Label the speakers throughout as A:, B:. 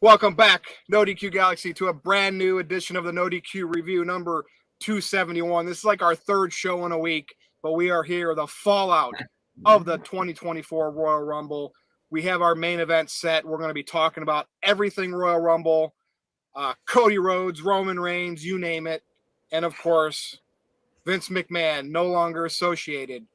A: Welcome back, NoDQ Galaxy, to a brand new edition of the NoDQ Review number 271. This is like our third show in a week, but we are here, the fallout of the 2024 Royal Rumble. We have our main event set. We're going to be talking about everything Royal Rumble, Cody Rhodes, Roman Reigns, you name it. And of course, Vince McMahon, no longer associated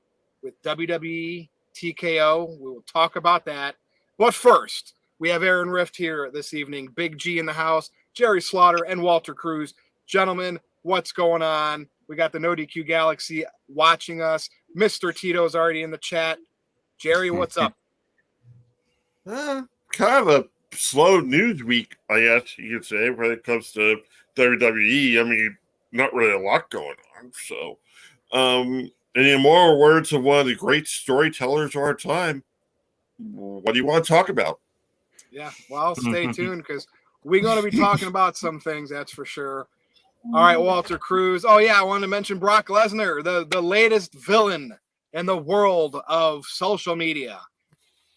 A: with WWE TKO. We will talk about that. But first, we have Aaron Rift here this evening, Big G in the house, Jerry Slaughter, and Walter Cruz. Gentlemen, what's going on? We got the NoDQ Galaxy watching us. Mr. Tito's already in the chat. Jerry, what's up?
B: Kind of a slow news week, I guess you could say, when it comes to WWE. I mean, not really a lot going on. So, any more words of one of the great storytellers of our time? What do you want to talk about?
A: Yeah, well, stay tuned because we're going to be talking about some things, that's for sure. All right, Walter Cruz. Oh, yeah, I wanted to mention Brock Lesnar, the latest villain in the world of social media.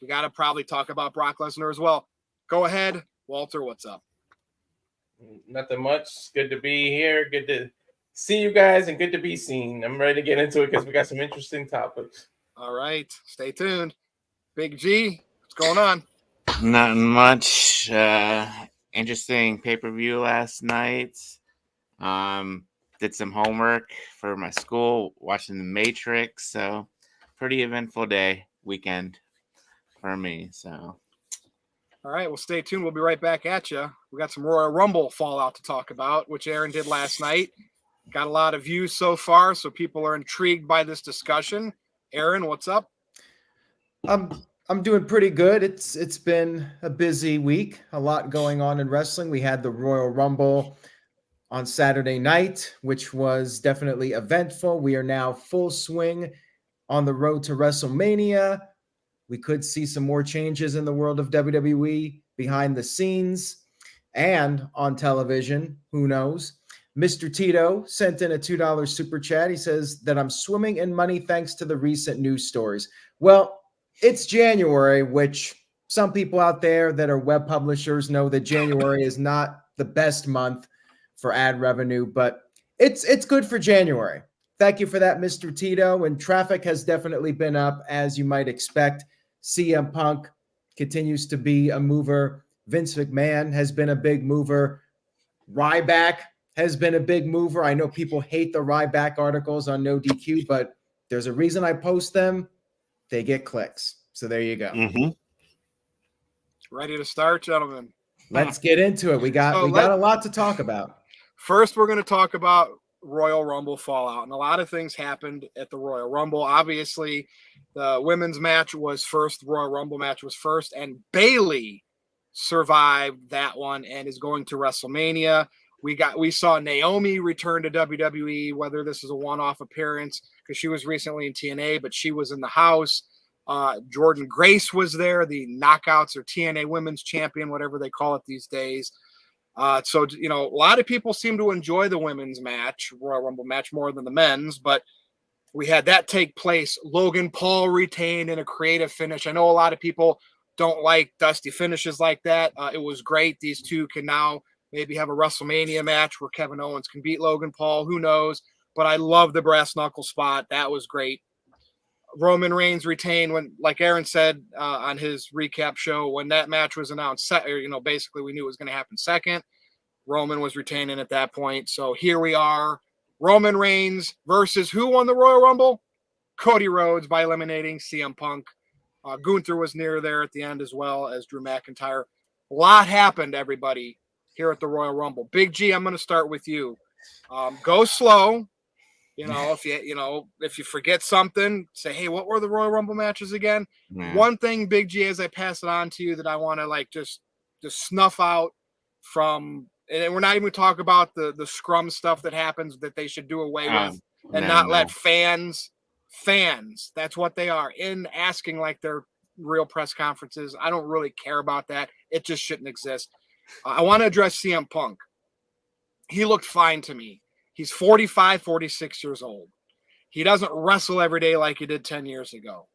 A: We got to probably talk about Brock Lesnar as well. Go ahead, Walter, what's up?
C: Nothing much. Good to be here. Good to see you guys and good to be seen. I'm ready to get into it because we got some interesting topics.
A: All right, stay tuned. Big G, what's going on?
D: Nothing much. Interesting pay-per-view last night. Did some homework for my school, watching The Matrix. So pretty eventful weekend for me. So
A: all right, well, stay tuned. We'll be right back at you. We got some Royal Rumble fallout to talk about, which Aaron did last night. Got a lot of views so far, so people are intrigued by this discussion. Aaron, what's up?
E: I'm doing pretty good. It's been a busy week, a lot going on in wrestling. We had the Royal Rumble on Saturday night, which was definitely eventful. We are now full swing on the road to WrestleMania. We could see some more changes in the world of WWE behind the scenes and on television. Who knows? Mr. Tito sent in a $2 super chat. He says that I'm swimming in money thanks to the recent news stories. Well, it's January, which some people out there that are web publishers know that January is not the best month for ad revenue, but it's good for January. Thank you for that, Mr. Tito. And traffic has definitely been up, as you might expect. CM Punk continues to be a mover. Vince McMahon has been a big mover. Ryback has been a big mover. I know people hate the Ryback articles on NoDQ, but there's a reason I post them. They get clicks. So there you go.
B: Mm-hmm.
A: Ready to start, gentlemen?
E: Let's get into it. We got a lot to talk about.
A: First, we're going to talk about Royal Rumble fallout. And a lot of things happened at the Royal Rumble. Obviously, the women's match was first. The Royal Rumble match was first. And Bayley survived that one and is going to WrestleMania. We saw Naomi return to WWE, whether this is a one-off appearance because she was recently in TNA, but she was in the house. Jordan Grace was there, the Knockouts or TNA Women's Champion, whatever they call it these days. So, a lot of people seem to enjoy the women's match, Royal Rumble match, more than the men's, but we had that take place. Logan Paul retained in a creative finish. I know a lot of people don't like dusty finishes like that. It was great. These two can now maybe have a WrestleMania match where Kevin Owens can beat Logan Paul. Who knows? But I love the brass knuckle spot. That was great. Roman Reigns retained when, like Aaron said on his recap show, when that match was announced, basically we knew it was going to happen second. Roman was retaining at that point. So here we are. Roman Reigns versus who won the Royal Rumble? Cody Rhodes by eliminating CM Punk. Gunther was near there at the end as well as Drew McIntyre. A lot happened, everybody, here at the Royal Rumble. Big G, I'm going to start with you. Go slow. If you forget something, say, hey, what were the Royal Rumble matches again? Yeah. One thing, Big G, as I pass it on to you that I want to just snuff out from, and we're not even talking about the scrum stuff that happens that they should do away with and let fans, that's what they are, in asking like their real press conferences. I don't really care about that. It just shouldn't exist. I want to address CM Punk. He looked fine to me. He's 45, 46 years old. He doesn't wrestle every day like he did 10 years ago.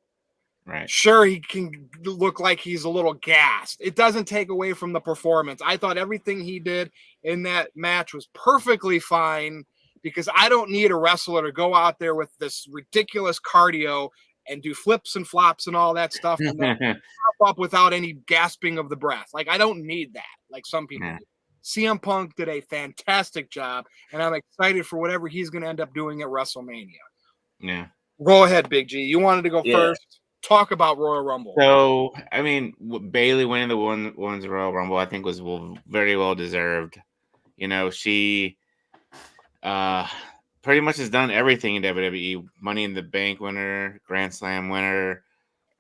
D: Right.
A: Sure, he can look like he's a little gassed. It doesn't take away from the performance. I thought everything he did in that match was perfectly fine because I don't need a wrestler to go out there with this ridiculous cardio and do flips and flops and all that stuff and then pop up without any gasping of the breath. Like, I don't need that like some people
D: Yeah.
A: do. CM Punk did a fantastic job, and I'm excited for whatever he's going to end up doing at WrestleMania.
D: Yeah.
A: Go ahead, Big G. You wanted to go
D: Yeah.
A: first. Talk about Royal Rumble.
D: So, I mean, Bayley winning the Women's Royal Rumble, I think, was very well deserved. You know, she pretty much has done everything in WWE. Money in the Bank winner, Grand Slam winner.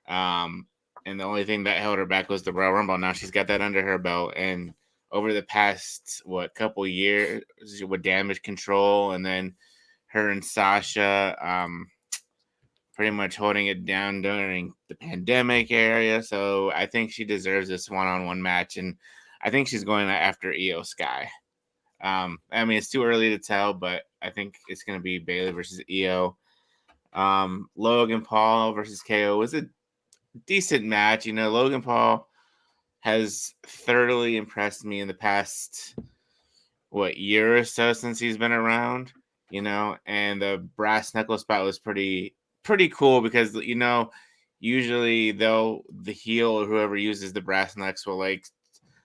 D: And the only thing that held her back was the Royal Rumble. Now she's got that under her belt. And over the past, couple years with Damage Control and then her and Sasha pretty much holding it down during the pandemic area. So I think she deserves this one-on-one match. And I think she's going after Io Sky. I mean, it's too early to tell, but I think it's going to be Bayley versus Io. Logan Paul versus KO was a decent match. You know, Logan Paul has thoroughly impressed me in the past, year or so since he's been around, you know, and the brass knuckle spot was pretty cool because, you know, usually the heel or whoever uses the brass knucks will like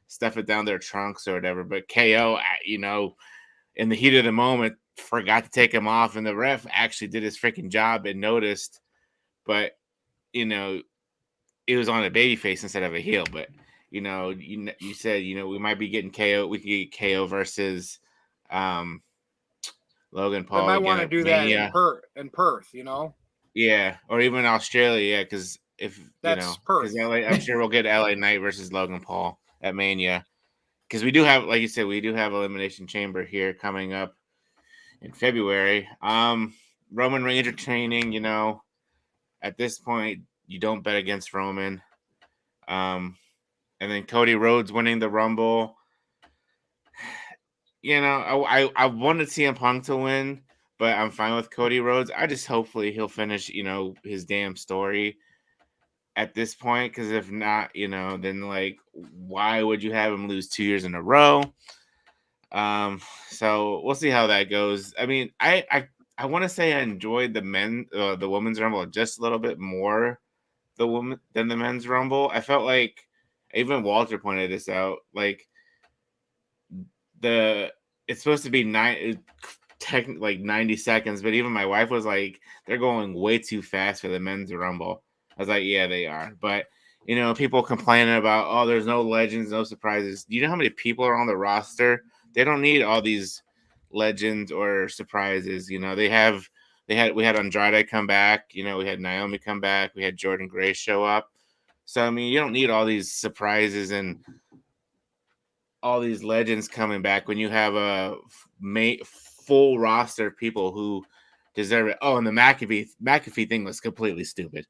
D: stuff it down their trunks or whatever. But KO, you know, in the heat of the moment, forgot to take him off, and the ref actually did his freaking job and noticed. But, you know, it was on a baby face instead of a heel. But, you know, you said, you know, we might be getting KO. We could get KO versus Logan Paul.
A: They might want to do that in Perth, you know?
D: Yeah, or even Australia, because if
A: that's,
D: you know,
A: Perth.
D: I'm sure we'll get LA Knight versus Logan Paul at Mania, because we do have, like you said, we do have Elimination Chamber here coming up in February. Roman Reigns training, you know, at this point, you don't bet against Roman. And then Cody Rhodes winning the Rumble. You know, I wanted CM Punk to win, but I'm fine with Cody Rhodes. I just hopefully he'll finish, you know, his damn story at this point. Because if not, you know, then like, why would you have him lose 2 years in a row? So we'll see how that goes. I mean, I want to say I enjoyed the women's Rumble just a little bit more than the men's Rumble. I felt like even Walter pointed this out. Like it's supposed to be 90 seconds, but even my wife was like, they're going way too fast for the men's Rumble. I was like, yeah, they are. But, you know, people complaining about, oh, there's no legends, no surprises. Do you know how many people are on the roster? They don't need all these legends or surprises. You know, we had Andrade come back. You know, we had Naomi come back. We had Jordan Gray show up. So, I mean, you don't need all these surprises and all these legends coming back when you have a full roster of people who deserve it. Oh, and the McAfee thing was completely stupid.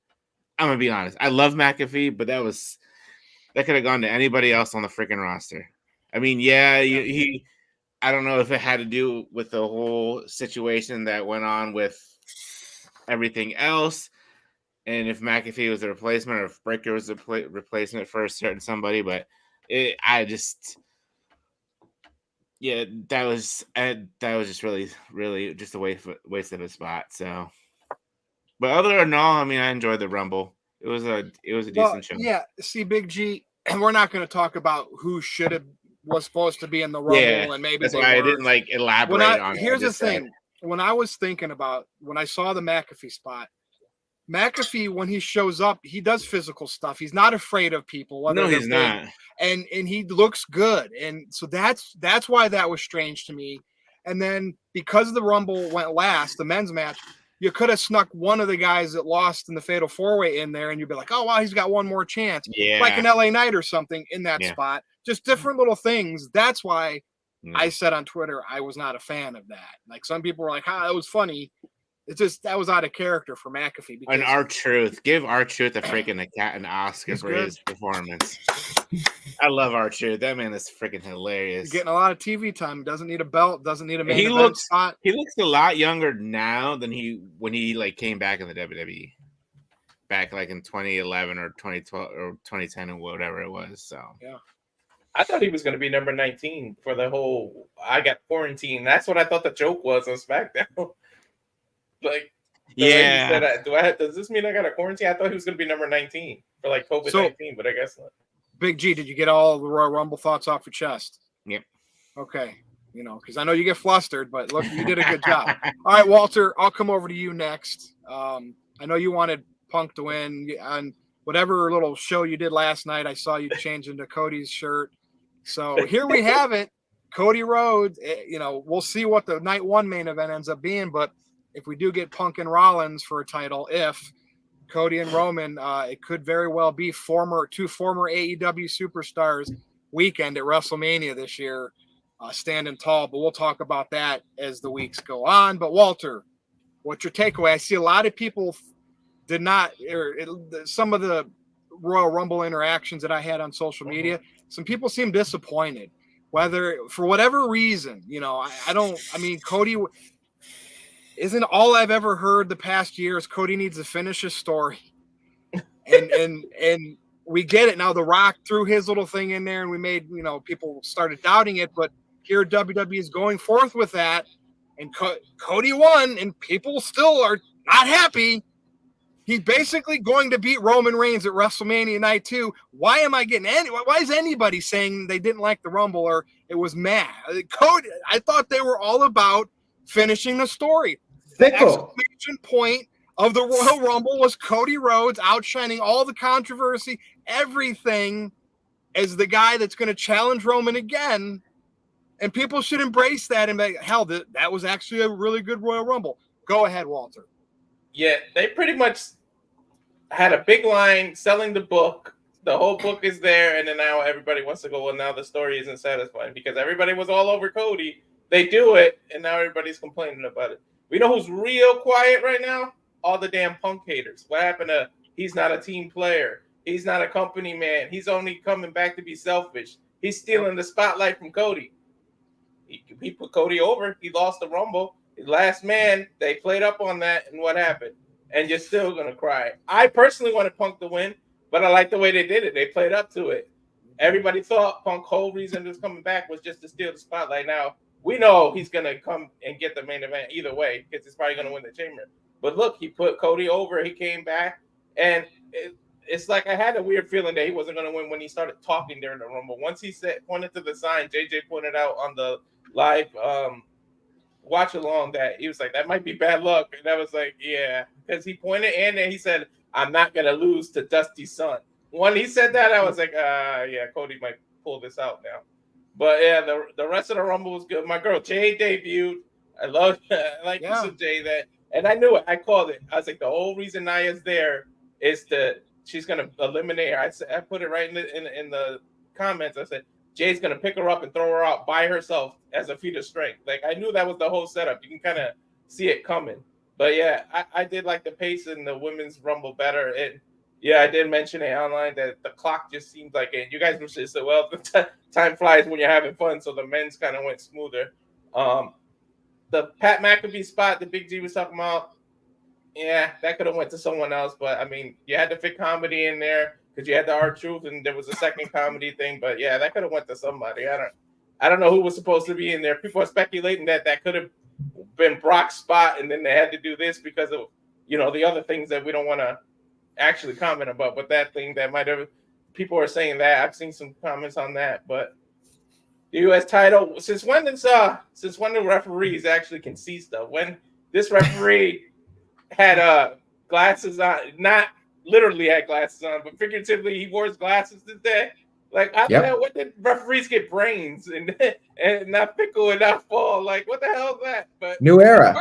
D: I'm gonna be honest. I love McAfee, but that could have gone to anybody else on the freaking roster. I mean, yeah, I don't know if it had to do with the whole situation that went on with everything else, and if McAfee was a replacement or if Breakker was a replacement for a certain somebody, but that was just really, really just a waste of a spot. So, but other than all, I mean, I enjoyed the Rumble. It was a decent show.
A: Yeah, see, Big G, and we're not going to talk about who was supposed to be in the Rumble, and maybe
D: that's why I didn't like elaborate on it.
A: Here's the thing: when I was thinking about when I saw the McAfee spot, McAfee, when he shows up, he does physical stuff. He's not afraid of people.
D: No, he's not.
A: And he looks good. And so that's why that was strange to me. And then because the Rumble went last, the men's match, you could have snuck one of the guys that lost in the Fatal 4-Way in there, and you'd be like, oh, wow, he's got one more chance.
D: Yeah.
A: Like an LA Knight or something in that spot. Just different little things. That's why I said on Twitter I was not a fan of that. Like some people were like, that was funny. It's just that was out of character for McAfee.
D: And R-Truth, give R-Truth an Oscar for his performance. I love R-Truth. That man is freaking hilarious.
A: He's getting a lot of TV time. Doesn't need a belt. Doesn't need a main
D: event
A: spot.
D: He looks a lot younger now than when he like came back in the WWE. back like in 2011 or 2012 or 2010 or whatever it was. So
A: Yeah.
C: I thought he was going to be number 19 for the whole I got quarantined. That's what I thought the joke was on SmackDown. Like, the way he said that, does this mean I got a quarantine? I thought he was going to be number 19 for like COVID-19, but I guess not.
A: Big G, did you get all the Royal Rumble thoughts off your chest?
D: Yep.
A: Okay. You know, because I know you get flustered, but look, you did a good job. All right, Walter, I'll come over to you next. I know you wanted Punk to win on whatever little show you did last night. I saw you change into Cody's shirt. So here we have it. Cody Rhodes, you know, we'll see what the night one main event ends up being, but if we do get Punk and Rollins for a title, if Cody and Roman, it could very well be two former AEW superstars weekend at WrestleMania this year, standing tall. But we'll talk about that as the weeks go on. But Walter, what's your takeaway? I see a lot of people did not, some of the Royal Rumble interactions that I had on social media, some people seem disappointed, whether for whatever reason. You know, Cody isn't all I've ever heard the past year is Cody needs to finish his story. And we get it now. The Rock threw his little thing in there and we made, you know, people started doubting it, but here WWE is going forth with that. And Cody won and people still are not happy. He's basically going to beat Roman Reigns at WrestleMania night 2. Why am I getting why is anybody saying they didn't like the Rumble or it was mad? Cody, I thought they were all about finishing the story. The exclamation point of the Royal Rumble was Cody Rhodes outshining all the controversy, everything, as the guy that's going to challenge Roman again. And people should embrace that and be like, hell, that was actually a really good Royal Rumble. Go ahead, Walter.
C: Yeah, they pretty much had a big line selling the book. The whole book is there, and then now everybody wants to go, well, now the story isn't satisfying because everybody was all over Cody. They do it, and now everybody's complaining about it. We know who's real quiet right now? All the damn Punk haters. What happened to he's not a team player? He's not a company man. He's only coming back to be selfish. He's stealing the spotlight from Cody. He put Cody over. He lost the Rumble. His last man, they played up on that, and what happened? And you're still going to cry. I personally wanted Punk to win, but I like the way they did it. They played up to it. Everybody thought Punk's whole reason he was coming back was just to steal the spotlight. Now, we know he's going to come and get the main event either way because he's probably going to win the chamber. But look, he put Cody over. He came back. And it's like I had a weird feeling that he wasn't going to win when he started talking during the Rumble. Once he pointed to the sign, JJ pointed out on the live watch along that he was like, that might be bad luck. And I was like, yeah, because he pointed and then he said, I'm not going to lose to Dusty's son. When he said that, I was like, yeah, Cody might pull this out now. But yeah, the rest of the Rumble was good. My girl Jay debuted. I like some Jay that, and I knew it. I called it. I was like, the whole reason Nia's there is she's gonna eliminate her. I put it right in the comments. I said Jay's gonna pick her up and throw her out by herself as a feat of strength. Like I knew that was the whole setup. You can kind of see it coming. But yeah, I did like the pace in the women's Rumble better. And yeah, I did mention it online that the clock just seems like it. You guys were just said, well, time flies when you're having fun. So the men's kind of went smoother. The Pat McAfee spot that Big G was talking about, yeah, that could have went to someone else. But I mean, you had to fit comedy in there because you had the R-Truth and there was a second comedy thing. But yeah, that could have went to somebody. I don't know who was supposed to be in there. People are speculating that could have been Brock's spot, and then they had to do this because of the other things that we don't want to actually comment about, but that thing that might have, people are saying that. I've seen some comments on that. But the U.S. title, since when the referees actually can see stuff? When this referee had glasses on, not literally had glasses on, but figuratively he wore his glasses today. Like, what did referees get brains and not pickle and not fall? Like, what the hell is that? But
E: new era.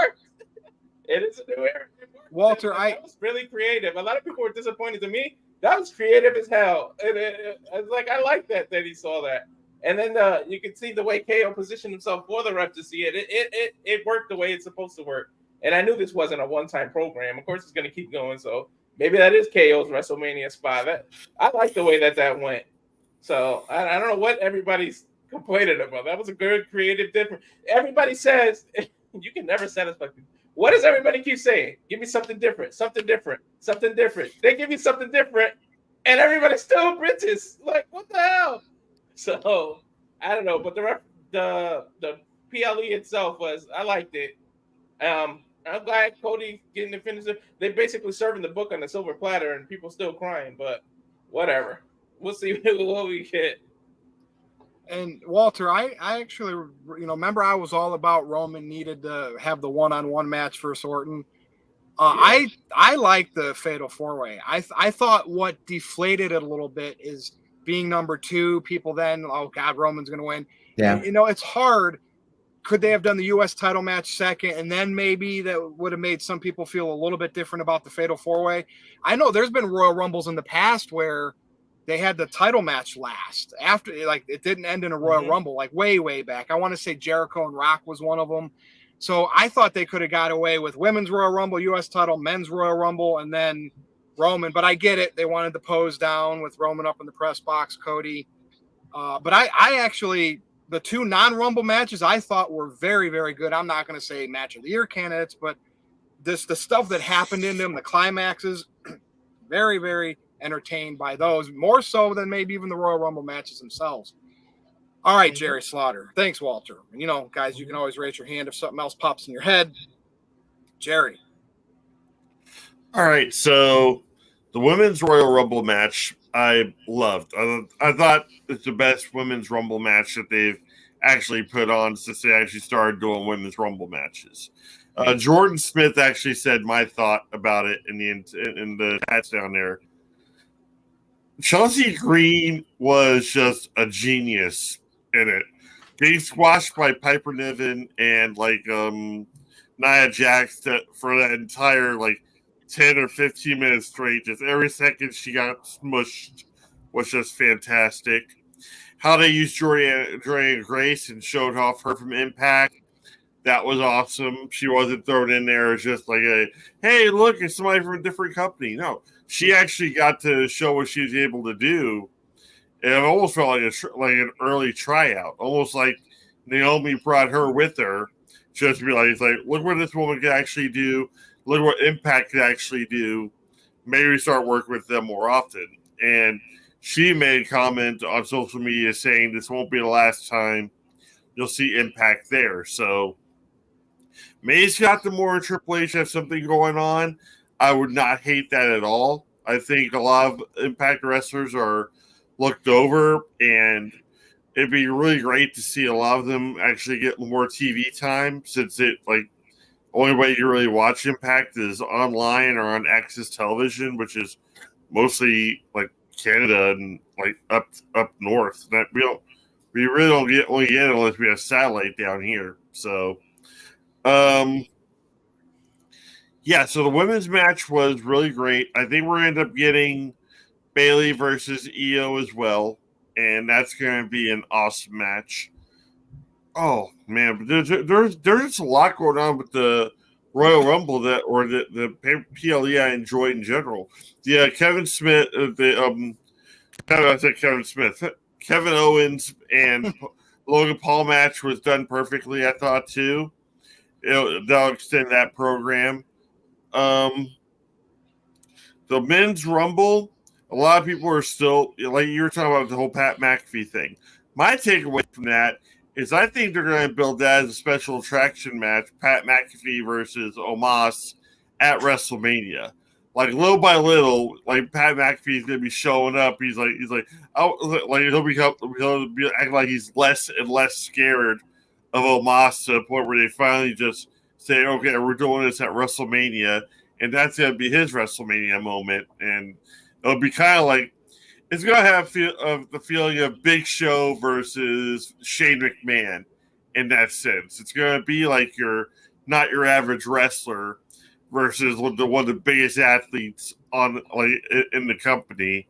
C: It is a new era.
A: Walter,
C: that was really creative. A lot of people were disappointed. To me, that was creative as hell. I was like, I like that he saw that. And then you can see the way KO positioned himself for the ref to see it. It worked the way it's supposed to work. And I knew this wasn't a one-time program. Of course, it's going to keep going. So maybe that is KO's WrestleMania spot. I like the way that went. So I don't know what everybody's complaining about. That was a good, creative, different. Everybody says you can never satisfy people. What does everybody keep saying? Give me something different, something different, something different. They give you something different, and everybody's still British. Like, what the hell? So I don't know, but the PLE itself I liked it. I'm glad Cody getting the finisher. They basically serving the book on a silver platter, and people still crying. But whatever, we'll see what we get.
A: And Walter, I actually, remember I was all about Roman needed to have the one-on-one match versus Orton. I like the Fatal 4-Way. I thought what deflated it a little bit is being number 2. People then, oh God, Roman's going to win.
E: Yeah.
A: It's hard. Could they have done the U.S. title match second, and then maybe that would have made some people feel a little bit different about the Fatal 4-Way? I know there's been Royal Rumbles in the past where they had the title match last after, like, it didn't end in a Royal Rumble, like way back. I want to say Jericho and Rock was one of them. So I thought they could have got away with Women's Royal Rumble, U.S. title, Men's Royal Rumble, and then Roman. But I get it. They wanted the pose down with Roman up in the press box, Cody. But I actually, the 2 non-Rumble matches I thought were very, very good. I'm not going to say match of the year candidates, but the stuff that happened in them, the climaxes, very, very entertained by those, more so than maybe even the Royal Rumble matches themselves. All right, Jerry Slaughter. Thanks, Walter. And, guys, you can always raise your hand if something else pops in your head. Jerry.
B: All right, so the Women's Royal Rumble match I loved. I thought it's the best Women's Rumble match that they've actually put on since they actually started doing Women's Rumble matches. Jordan Smith actually said my thought about it in the chats down there. Chelsea Green was just a genius in it. Getting squashed by Piper Niven and Nia Jax for that entire 10 or 15 minutes straight. Just every second she got smushed was just fantastic. How they used Jordynne Grace and showed off her from Impact. That was awesome. She wasn't thrown in there as just hey, look, it's somebody from a different company. No, she actually got to show what she was able to do. And it almost felt like an early tryout, almost like Naomi brought her with her just to be look what this woman can actually do. Look what Impact can actually do. Maybe start working with them more often. And she made a comment on social media saying this won't be the last time you'll see Impact there. So maybe Scott D'Amore and Triple H have something going on. I would not hate that at all. I think a lot of Impact wrestlers are looked over, and it'd be really great to see a lot of them actually get more TV time, since only way you really watch Impact is online or on Access Television, which is mostly Canada and up north. That we really don't get it unless we have satellite down here. So, so the women's match was really great. I think we're going to end up getting Bayley versus Io as well, and that's going to be an awesome match. Oh man, but there's a lot going on with the Royal Rumble the PLE I enjoyed in general. Yeah, Kevin Owens and Logan Paul match was done perfectly, I thought too. They'll extend that program. The men's Rumble, a lot of people are still you were talking about the whole Pat McAfee thing. My takeaway from that is I think they're going to build that as a special attraction match, Pat McAfee versus Omos at WrestleMania. Little by little, Pat McAfee is going to be showing up. He'll be acting like he's less and less scared of Omos to the point where they finally just say, okay, we're doing this at WrestleMania, and that's going to be his WrestleMania moment. And it'll be kind of it's going to have the feeling of Big Show versus Shane McMahon in that sense. It's going to be you're not your average wrestler versus one of the biggest athletes in the company,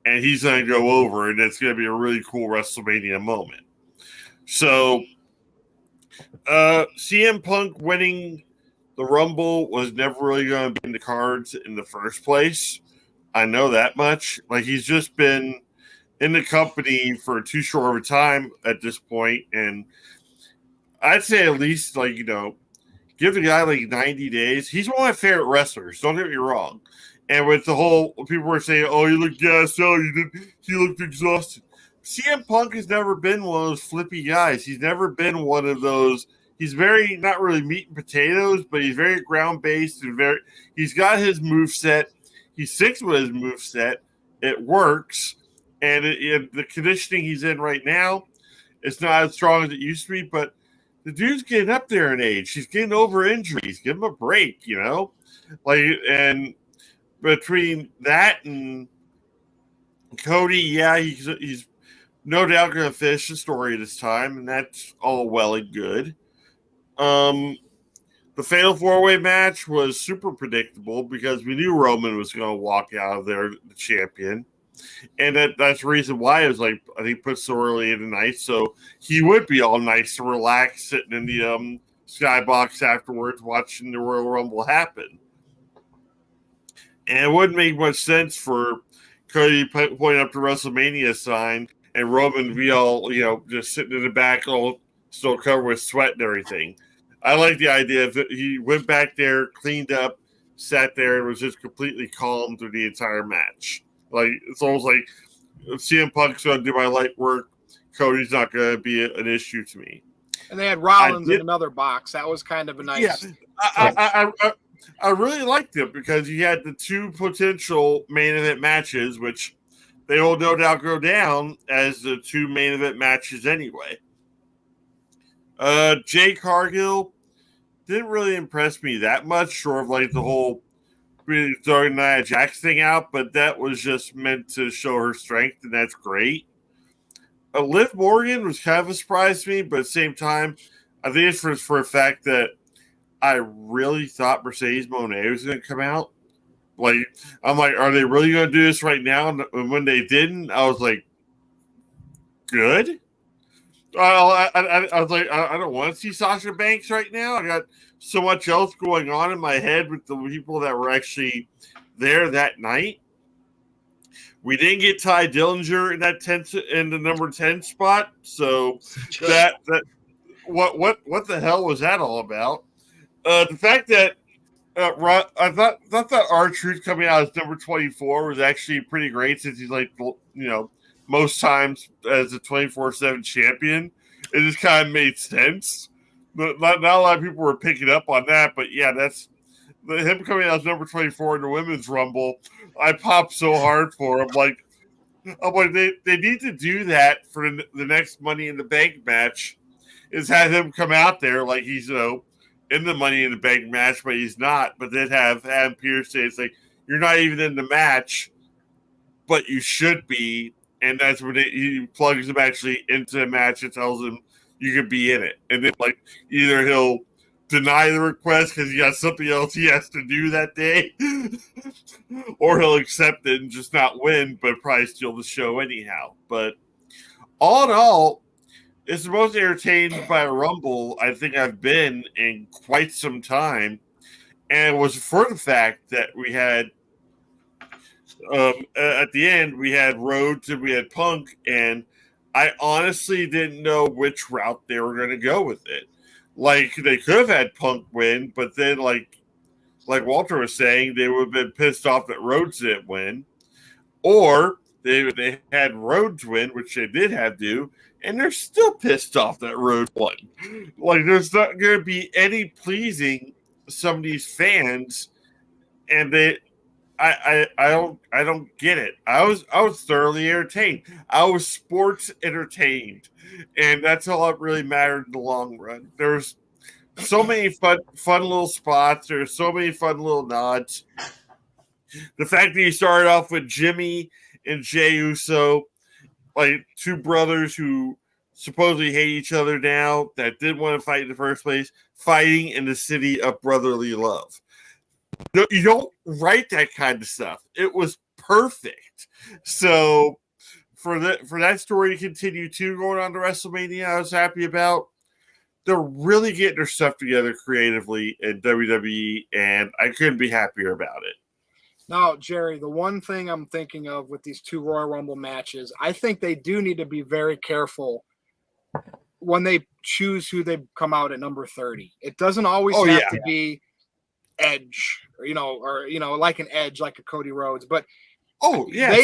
B: and he's going to go over, and it's going to be a really cool WrestleMania moment. So, CM Punk winning the Rumble was never really going to be in the cards in the first place. I know that much. He's just been in the company for too short of a time at this point, and I'd say at least Give the guy like 90 days. He's one of my favorite wrestlers. Don't get me wrong. And with the whole, people were saying, "Oh, you look gassed out. He looked exhausted." CM Punk has never been one of those flippy guys. He's never been one of those. He's very, not really meat and potatoes, but he's very ground based and he's got his move set. He sticks with his move set. It works. And the conditioning he's in right now, it's not as strong as it used to be, but the dude's getting up there in age. He's getting over injuries. Give him a break, and between that and Cody, yeah, he's no doubt going to finish the story this time, and that's all well and good. The Fatal 4-Way match was super predictable because we knew Roman was going to walk out of there the champion. And that's the reason why it was I think put so early in the night, so he would be all nice to relax sitting in the skybox afterwards watching the Royal Rumble happen. And it wouldn't make much sense for Cody pointing up the WrestleMania sign and Roman be all, just sitting in the back all still covered with sweat and everything. I like the idea that he went back there, cleaned up, sat there, and was just completely calm through the entire match. It's almost like if CM Punk's going to do my light work, Cody's not going to be an issue to me.
A: And they had Rollins in another box. That was kind of a nice.
B: Yeah, I really liked it because you had the two potential main event matches, which they will no doubt go down as the two main event matches anyway. Jay Cargill didn't really impress me that much, short of the whole really throwing Nia Jax thing out, but that was just meant to show her strength, and that's great. Liv Morgan was kind of a surprise to me, but at the same time, I think it's for a fact that I really thought Mercedes Moné was going to come out. I'm like, are they really going to do this right now? And when they didn't, I was like, good. I was like, I don't want to see Sasha Banks right now. I got so much else going on in my head with the people that were actually there that night. We didn't get Ty Dillinger in the number 10 spot, so that what the hell was that all about? The fact that I thought that R-Truth coming out as number 24 was actually pretty great since he's most times as a 24/7 champion. It just kind of made sense. Not a lot of people were picking up on that, but yeah, that's him coming out as number 24 in the Women's Rumble. I popped so hard for him. I'm like, they need to do that for the next Money in the Bank match. Is have him come out there like he's in the Money in the Bank match, but he's not. But then have Adam Pearce say it's like you're not even in the match, but you should be. And that's when he plugs him actually into the match and tells him you can be in it. And then either he'll deny the request because he got something else he has to do that day, or he'll accept it and just not win, but probably steal the show anyhow. But all in all, it's the most entertained by a Rumble I think I've been in quite some time. And it was for the fact that we had at the end, we had Rhodes and we had Punk, and I honestly didn't know which route they were going to go with it. They could have had Punk win, but then, like Walter was saying, they would have been pissed off that Rhodes didn't win. Or they had Rhodes win, which they did have to, and they're still pissed off that Rhodes won. There's not going to be any pleasing some of these fans, and I don't get it. I was thoroughly entertained. I was sports entertained, and that's all that really mattered in the long run. There's so many fun little spots. There's so many fun little nods. The fact that you started off with Jimmy and Jey Uso, two brothers who supposedly hate each other now that didn't want to fight in the first place, fighting in the city of brotherly love. No, you don't write that kind of stuff. It was perfect. So for that story to continue going on to WrestleMania, I was happy about. They're really getting their stuff together creatively in WWE, and I couldn't be happier about it.
A: Now, Jerry, the one thing I'm thinking of with these two Royal Rumble matches, I think they do need to be very careful when they choose who they come out at number 30. It doesn't always
B: Oh,
A: have
B: yeah.
A: to be Edge, or like an Edge, like a Cody Rhodes, but
B: Oh, yeah.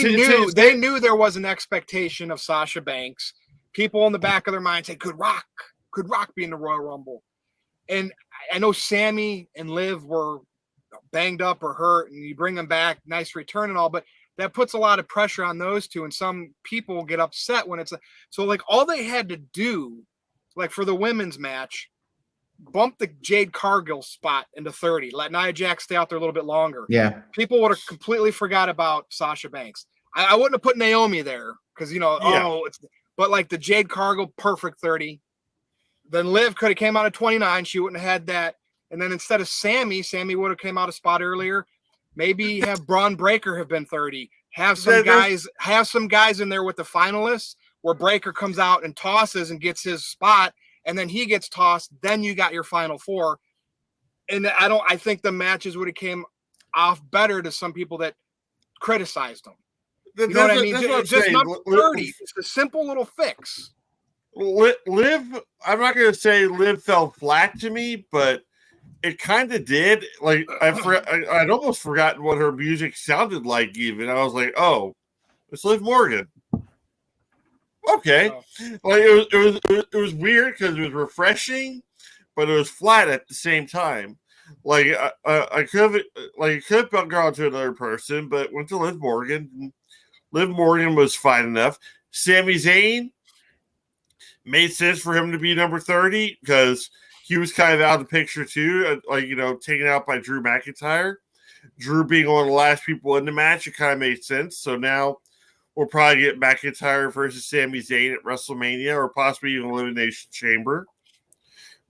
A: they knew there was an expectation of Sasha Banks. People in the back of their mind say, could Rock be in the Royal Rumble? And I know Sammy and Liv were banged up or hurt, and you bring them back, nice return and all, but that puts a lot of pressure on those two, and some people get upset when it's so. Like, all they had to do, like for the women's match, bump the Jade Cargill spot into 30, let Nia Jax stay out there a little bit longer.
E: Yeah.
A: People would have completely forgot about Sasha Banks. I wouldn't have put Naomi there because, but like the Jade Cargill, perfect 30. Then Liv could have came out at 29. She wouldn't have had that. And then instead of Sammy would have came out a spot earlier. Maybe have Braun Breaker have been 30. Have some guys in there with the finalists where Breaker comes out and tosses and gets his spot, and then he gets tossed. Then you got your final four. And I think the matches would have came off better to some people that criticized them. You know what I mean? Just number 30. It's a simple little fix.
B: Liv, I'm not going to say Liv fell flat to me, but it kind of did. Like, I'd almost forgotten what her music sounded like even. I was like, oh, it's Liv Morgan. Okay. Like, it was weird because it was refreshing, but it was flat at the same time. Like, I could have gone to another person, but went to Liv Morgan. Liv Morgan was fine enough. Sami Zayn made sense for him to be number 30 because he was kind of out of the picture too, taken out by Drew McIntyre. Drew being one of the last people in the match, it kind of made sense. So now we'll probably get McIntyre versus Sami Zayn at WrestleMania or possibly even Elimination Chamber.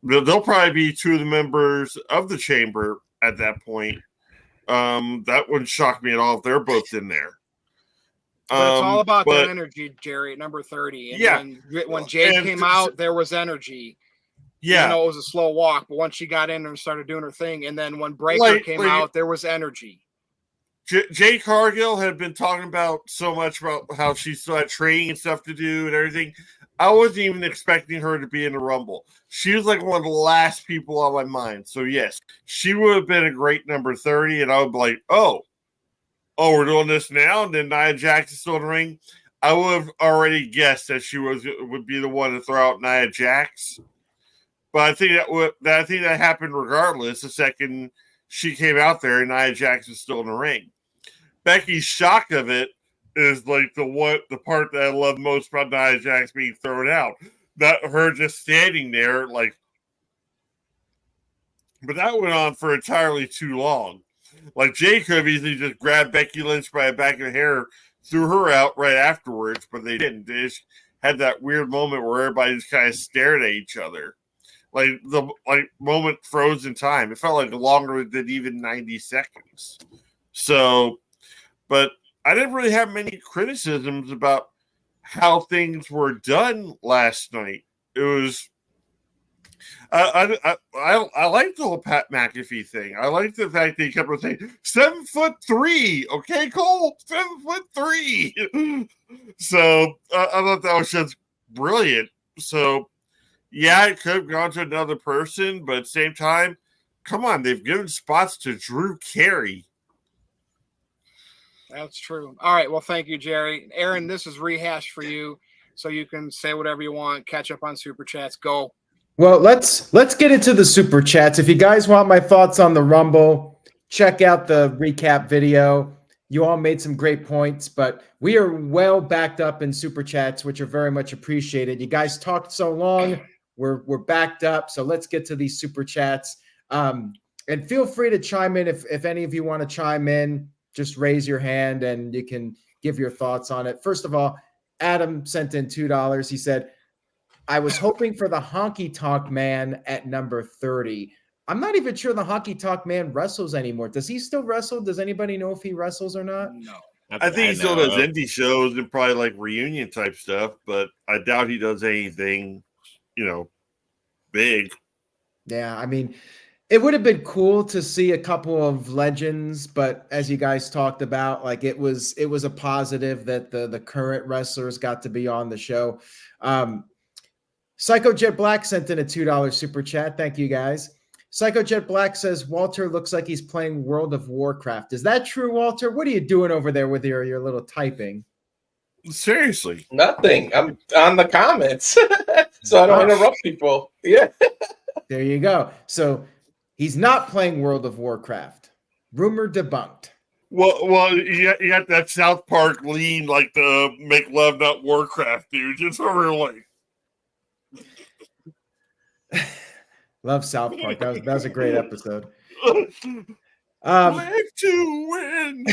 B: They'll probably be two of the members of the Chamber at that point. That wouldn't shock me at all if they're both in there.
A: But it's all about that energy, Jerry, at number 30. And when Jade came out, there was energy.
B: Yeah.
A: It was a slow walk, but once she got in there and started doing her thing, and then when Breaker came out, there was energy.
B: Jade Cargill had been talking about so much about how she still had training and stuff to do and everything. I wasn't even expecting her to be in the Rumble. She was like one of the last people on my mind. So, yes, she would have been a great number 30, and I would be like, oh, we're doing this now, and then Nia Jax is still in the ring. I would have already guessed that she would be the one to throw out Nia Jax. But I think that happened regardless. The second she came out there, and Nia Jax was still in the ring. Becky's shock of it is like the part that I love most about Nia Jax being thrown out. Not her just standing there, like. But that went on for entirely too long. Like, Jay could have easily just grabbed Becky Lynch by the back of the hair, threw her out right afterwards, but they didn't. They just had that weird moment where everybody just kind of stared at each other. Like, the moment froze in time. It felt like longer than even 90 seconds. So, but I didn't really have many criticisms about how things were done last night. It was... I like the whole Pat McAfee thing. I like the fact that he kept on saying 7'3", okay, Cole, 7'3". So I thought that was just brilliant. So yeah, it could have gone to another person, but at the same time, come on, they've given spots to Drew Carey.
A: That's true. All right, well, thank you, Jerry. Aaron, this is rehashed for you, so you can say whatever you want. Catch up on Super Chats. Go.
E: Well, let's get into the Super Chats. If you guys want my thoughts on the Rumble, check out the recap video. You all made some great points, but we are well backed up in Super Chats, which are very much appreciated. You guys talked so long. We're backed up, so let's get to these Super Chats. And feel free to chime in if any of you want to chime in. Just raise your hand and you can give your thoughts on it. First of all, Adam sent in $2. He said, I was hoping for the Honky Tonk Man at number 30. I'm not even sure the Honky Tonk Man wrestles anymore. Does he still wrestle? Does anybody know if he wrestles or not?
A: No.
B: I think he still does indie shows and probably like reunion type stuff, but I doubt he does anything, big.
E: Yeah, I mean, it would have been cool to see a couple of legends, but as you guys talked about, like it was a positive that the current wrestlers got to be on the show. Psycho Jet Black sent in a $2 super chat. Thank you, guys. Psycho Jet Black says Walter looks like he's playing World of Warcraft. Is that true, Walter? What are you doing over there with your little typing?
B: Seriously.
C: Nothing. I'm on the comments, so I don't interrupt people. Yeah.
E: There you go. So he's not playing World of Warcraft. Rumor debunked.
B: Well, you got that South Park lean, like the make love, not Warcraft, dude. Just over like.
E: Love South Park. That was a great episode.
B: Live to win.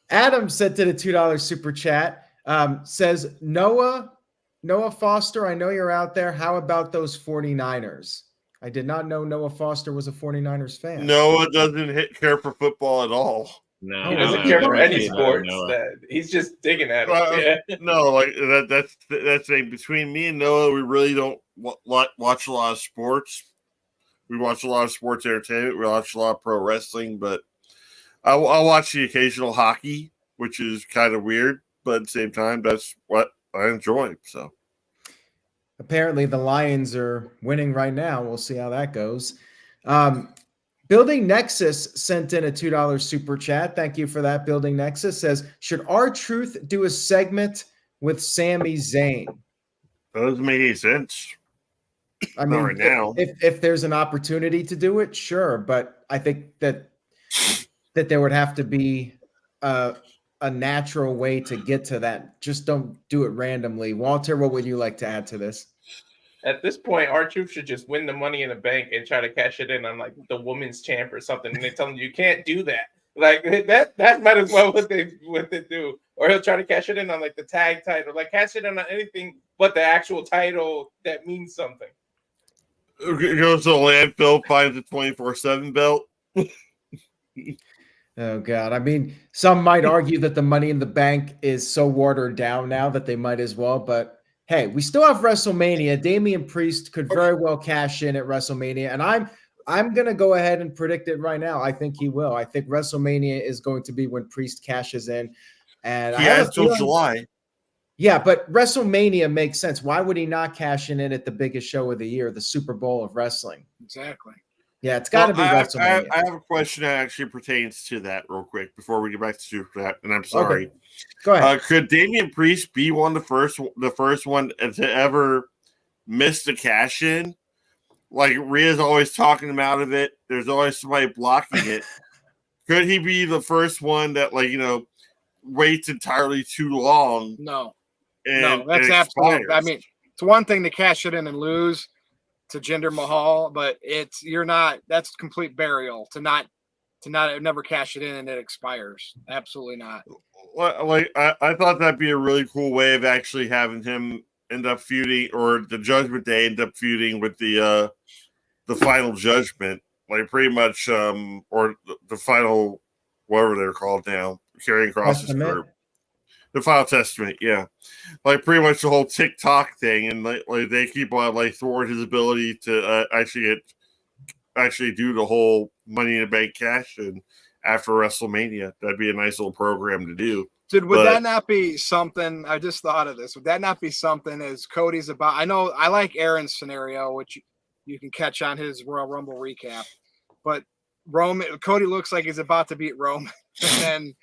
E: Adam sent in a $2 super chat. Says Noah Foster, I know you're out there. How about those 49ers? I did not know Noah Foster was a 49ers fan.
B: Noah doesn't care for football at all.
D: No,
C: He doesn't care for any sports. He's just digging at it. Yeah.
B: No, like that's like between me and Noah, we really don't watch a lot of sports. We watch a lot of sports entertainment. We watch a lot of pro wrestling, but I'll watch the occasional hockey, which is kind of weird, but at the same time, that's what I enjoy. So
E: apparently the Lions are winning right now. We'll see how that goes. Building Nexus sent in a $2 super chat. Thank you for that. Building Nexus says, should R-Truth do a segment with Sami Zayn?
B: That doesn't make any sense.
E: I mean,
B: right now.
E: If there's an opportunity to do it, sure. But I think that there would have to be a natural way to get to that. Just don't do it randomly. Walter, what would you like to add to this?
C: At this point, R-Truth should just win the Money in the Bank and try to cash it in on like the women's champ or something. And they tell him you can't do that. Like that might as well what they do. Or he'll try to cash it in on like the tag title, like cash it in on anything but the actual title that means something.
B: Goes to the landfill, finds a 24/7 belt.
E: Oh God! I mean, some might argue that the Money in the Bank is so watered down now that they might as well. But hey, we still have WrestleMania. Damian Priest could very well cash in at WrestleMania, and I'm gonna go ahead and predict it right now. I think he will. I think WrestleMania is going to be when Priest cashes in, and
B: he has till July.
E: Yeah, but WrestleMania makes sense. Why would he not cash in at the biggest show of the year, the Super Bowl of wrestling?
A: Exactly.
E: Yeah, it's got to be WrestleMania.
B: I have a question that actually pertains to that real quick before we get back to Super Chat, and I'm sorry.
E: Okay. Go ahead.
B: Could Damian Priest be the first one to ever miss the cash in? Like Rhea's always talking him out of it. There's always somebody blocking it. Could he be the first one that waits entirely too long?
A: No, that's absolutely. I mean, it's one thing to cash it in and lose to Jinder Mahal, but that's complete burial to not never cash it in and it expires. Absolutely not.
B: Like I thought that'd be a really cool way of actually having him end up feuding, or the Judgment Day end up feuding with the Final Judgment, like pretty much, or the final, whatever they're called now, carrying crosses group. The Final Testament, yeah, like pretty much the whole TikTok thing, and like they keep on thwart his ability to actually do the whole Money in the Bank cash and after WrestleMania. That'd be a nice little program to do.
A: Dude, would that not be something? I just thought of this. Would that not be something as Cody's about? I know I like Aaron's scenario, which you can catch on his Royal Rumble recap, but Cody looks like he's about to beat Roman, and then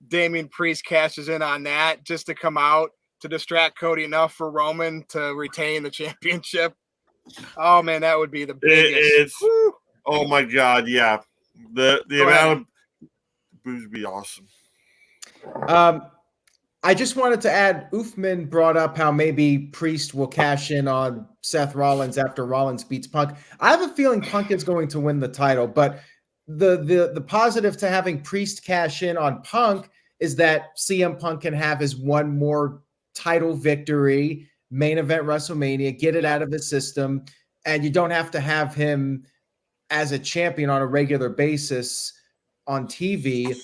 A: Damian Priest cashes in on that just to come out to distract Cody enough for Roman to retain the championship. Oh man, that would be the biggest.
B: Oh my God, yeah. The amount of booze would be awesome.
E: I just wanted to add, Uthman brought up how maybe Priest will cash in on Seth Rollins after Rollins beats Punk. I have a feeling Punk is going to win the title, but the positive to having Priest cash in on Punk is that CM Punk can have his one more title victory, main event WrestleMania, get it out of the system, and you don't have to have him as a champion on a regular basis on TV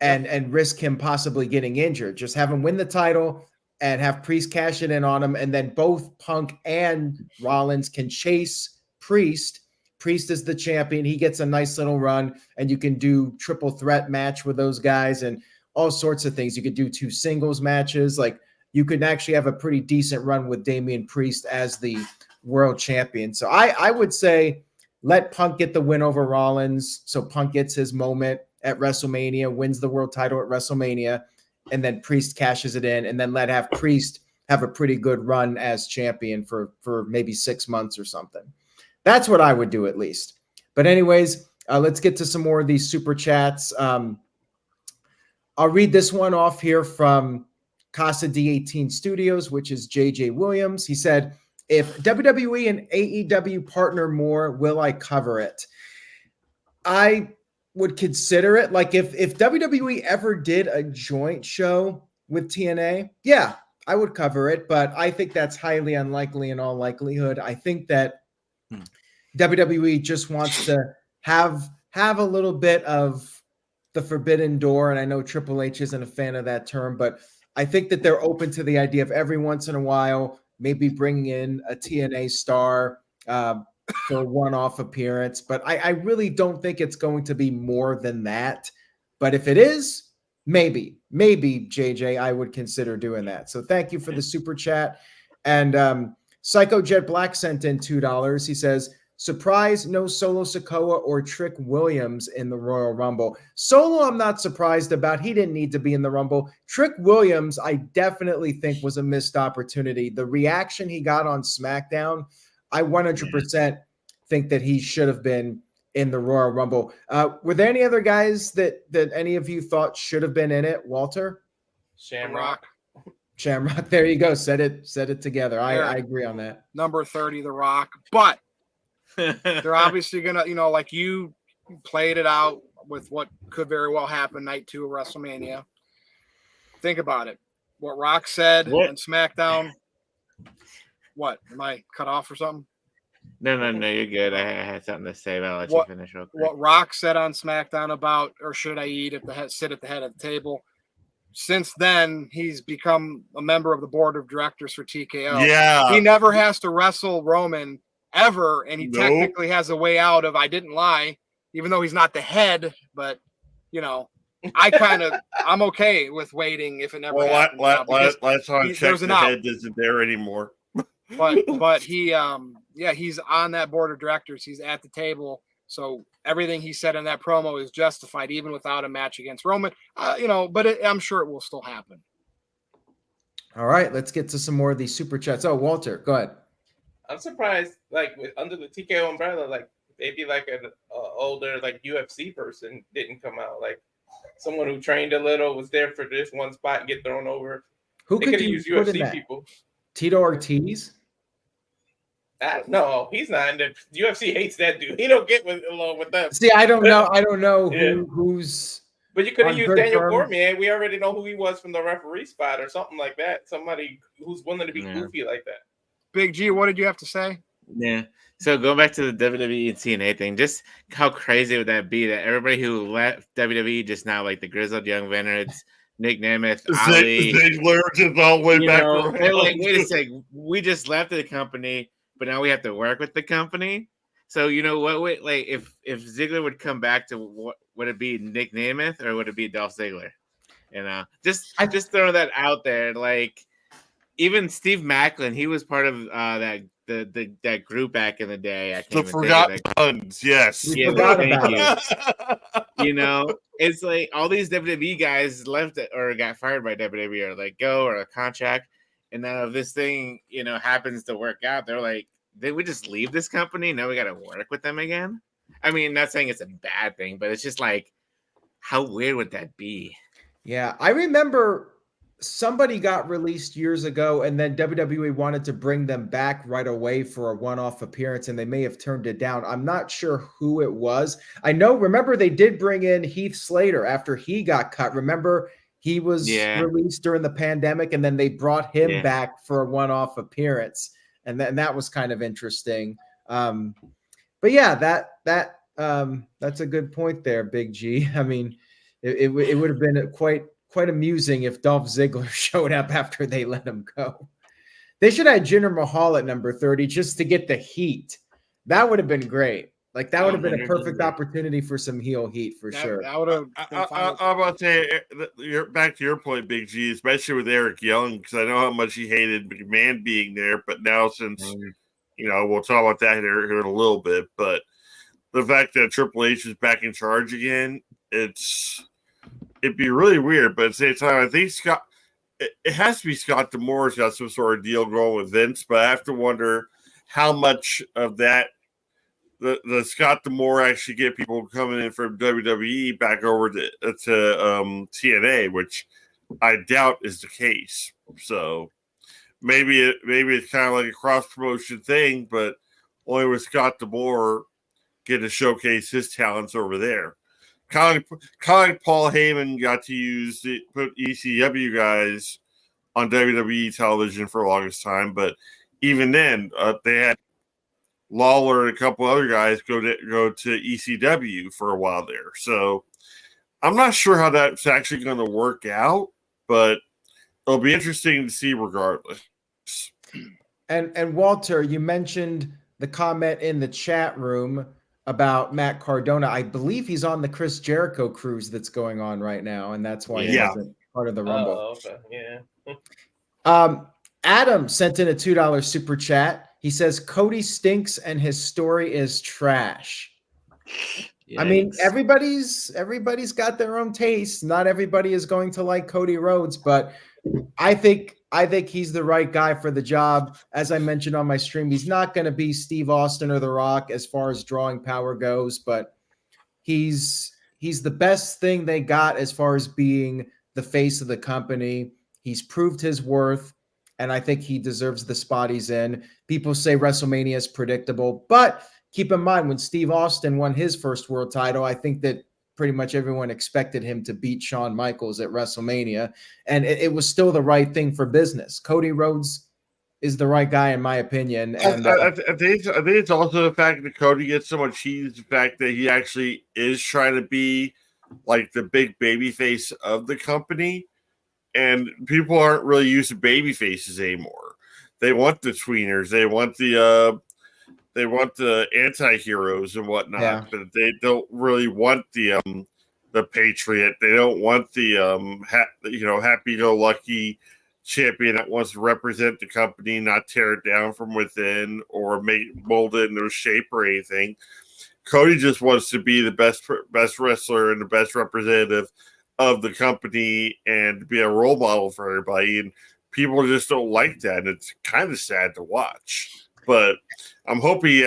E: and risk him possibly getting injured. Just have him win the title and have Priest cash it in on him, and then both Punk and Rollins can chase Priest. Priest is the champion. He gets a nice little run, and you can do triple threat match with those guys and all sorts of things. You could do 2 singles matches. Like, you could actually have a pretty decent run with Damian Priest as the world champion. So I would say let Punk get the win over Rollins, so Punk gets his moment at WrestleMania, wins the world title at WrestleMania, and then Priest cashes it in, and then have Priest have a pretty good run as champion for maybe 6 months or something. That's what I would do at least. But anyways, let's get to some more of these super chats. I'll read this one off here from Casa D18 Studios, which is JJ Williams. He said, if WWE and AEW partner more, will I cover it? I would consider it. Like if WWE ever did a joint show with TNA, yeah, I would cover it, but I think that's highly unlikely in all likelihood. I think that WWE just wants to have a little bit of the forbidden door, and I know Triple H isn't a fan of that term, but I think that they're open to the idea of every once in a while maybe bringing in a TNA star for a one-off appearance. But I really don't think it's going to be more than that. But if it is, maybe JJ, I would consider doing that. So thank you for the super chat. And Psycho Jet Black sent in $2. He says, surprise, no Solo Sikoa or Trick Williams in the Royal Rumble. Solo, I'm not surprised about. He didn't need to be in the Rumble. Trick Williams, I definitely think was a missed opportunity. The reaction he got on SmackDown, I 100% think that he should have been in the Royal Rumble. Were there any other guys that any of you thought should have been in it? Walter?
C: Shamrock.
E: Shamrock. There you go. Said it together. I agree on that.
A: Number 30, The Rock. But they're obviously going to, like you played it out with what could very well happen night 2 of WrestleMania. Think about it. What Rock said on SmackDown. What? Am I cut off or something?
D: No, you're good. I had something to say, but I'll let you finish real quick.
A: What Rock said on SmackDown about, or should I sit at the head of the table? Since then, he's become a member of the board of directors for TKO.
B: Yeah.
A: He never has to wrestle Roman ever, and he technically has a way out of I didn't lie, even though he's not the head, but I'm okay with waiting if it never happens.
B: Last time I checked, the head isn't there anymore.
A: but he he's on that board of directors. He's at the table, so everything he said in that promo is justified, even without a match against Roman. But I'm sure it will still happen.
E: All right, let's get to some more of these super chats. Oh, Walter, go ahead.
C: I'm surprised, under the TKO umbrella, maybe an older UFC person didn't come out, someone who trained a little, was there for this one spot and get thrown over.
E: Who could you
C: use
E: put
C: UFC
E: in that?
C: people?
E: Tito Ortiz?
C: No, he's not. The UFC hates that dude. He don't get along with them.
E: See, I don't know who's.
C: But you could have used Daniel Cormier. We already know who he was from the referee spot or something like that. Somebody who's willing to be goofy like that.
A: Big G, what did you have to say?
D: Yeah. So going back to the WWE and TNA thing, just how crazy would that be that everybody who left WWE just now, like the grizzled young veterans, Nick Nemeth, Ali,
B: Ziggler just all the way back around.
D: They're like, wait a sec, we just left the company, but now we have to work with the company. So what? If Ziggler would come back to what would it be, Nick Nemeth, or would it be Dolph Ziggler? Just throw that out there. Even Steve Macklin, he was part of that group back in the day. I can't
B: the Forgotten Sons, yes.
D: Yeah, thank you. It's like all these WWE guys left or got fired by WWE or let go or a contract, and now if this thing happens to work out, they're like, did we just leave this company? Now we got to work with them again. I mean, not saying it's a bad thing, but it's just how weird would that be?
E: Yeah, I remember somebody got released years ago, and then WWE wanted to bring them back right away for a one-off appearance, and they may have turned it down. I'm not sure who it was. Remember they did bring in Heath Slater after he got cut. Remember he was released during the pandemic, and then they brought him back for a one-off appearance, and that was kind of interesting. But yeah, that's a good point there, Big G. I mean, it would have been quite amusing if Dolph Ziggler showed up after they let him go. They should have Jinder Mahal at number 30 just to get the heat. That would have been great. Like that would have been a
D: 100%.
E: perfect opportunity for some heel heat for sure.
A: That would have.
B: I'm about to say, you're back to your point, Big G, especially with Eric Young, because I know how much he hated McMahon being there. But now, since we'll talk about that here in a little bit. But the fact that Triple H is back in charge again, it'd be really weird. But at the same time, I think it has to be Scott D'Amore's got some sort of deal going with Vince. But I have to wonder how much of that. The Scott D'Amore actually get people coming in from WWE back over to TNA, which I doubt is the case. So maybe it's kind of like a cross promotion thing, but only with Scott D'Amore getting to showcase his talents over there. Kind of like Paul Heyman got to put ECW guys on WWE television for the longest time, but even then they had Lawler and a couple other guys go to ECW for a while there. So I'm not sure how that's actually going to work out, but it'll be interesting to see regardless.
E: And Walter, you mentioned the comment in the chat room about Matt Cardona. I believe he's on the Chris Jericho cruise that's going on right now, and that's why he wasn't part of the Rumble.
C: Oh, okay. Yeah.
E: Adam sent in a $2 super chat. He says Cody stinks and his story is trash. Yikes. I mean, everybody's got their own taste. Not everybody is going to like Cody Rhodes, but I think he's the right guy for the job. As I mentioned on my stream, he's not going to be Steve Austin or The Rock as far as drawing power goes, but he's the best thing they got as far as being the face of the company. He's proved his worth. And I think he deserves the spot he's in. People say WrestleMania is predictable, but keep in mind when Steve Austin won his first world title, I think that pretty much everyone expected him to beat Shawn Michaels at WrestleMania, and it was still the right thing for business. Cody Rhodes is the right guy, in my opinion. And
B: I think it's also the fact that Cody gets so much heat is the fact that he actually is trying to be like the big baby face of the company. And people aren't really used to baby faces anymore. They want the tweeners. They want the anti-heroes and whatnot. But they don't really want the patriot. They don't want the happy-go-lucky champion that wants to represent the company, not tear it down from within or mold it into a shape or anything. Cody just wants to be the best wrestler and the best representative of the company and be a role model for everybody, and people just don't like that, and it's kind of sad to watch. But I'm hoping he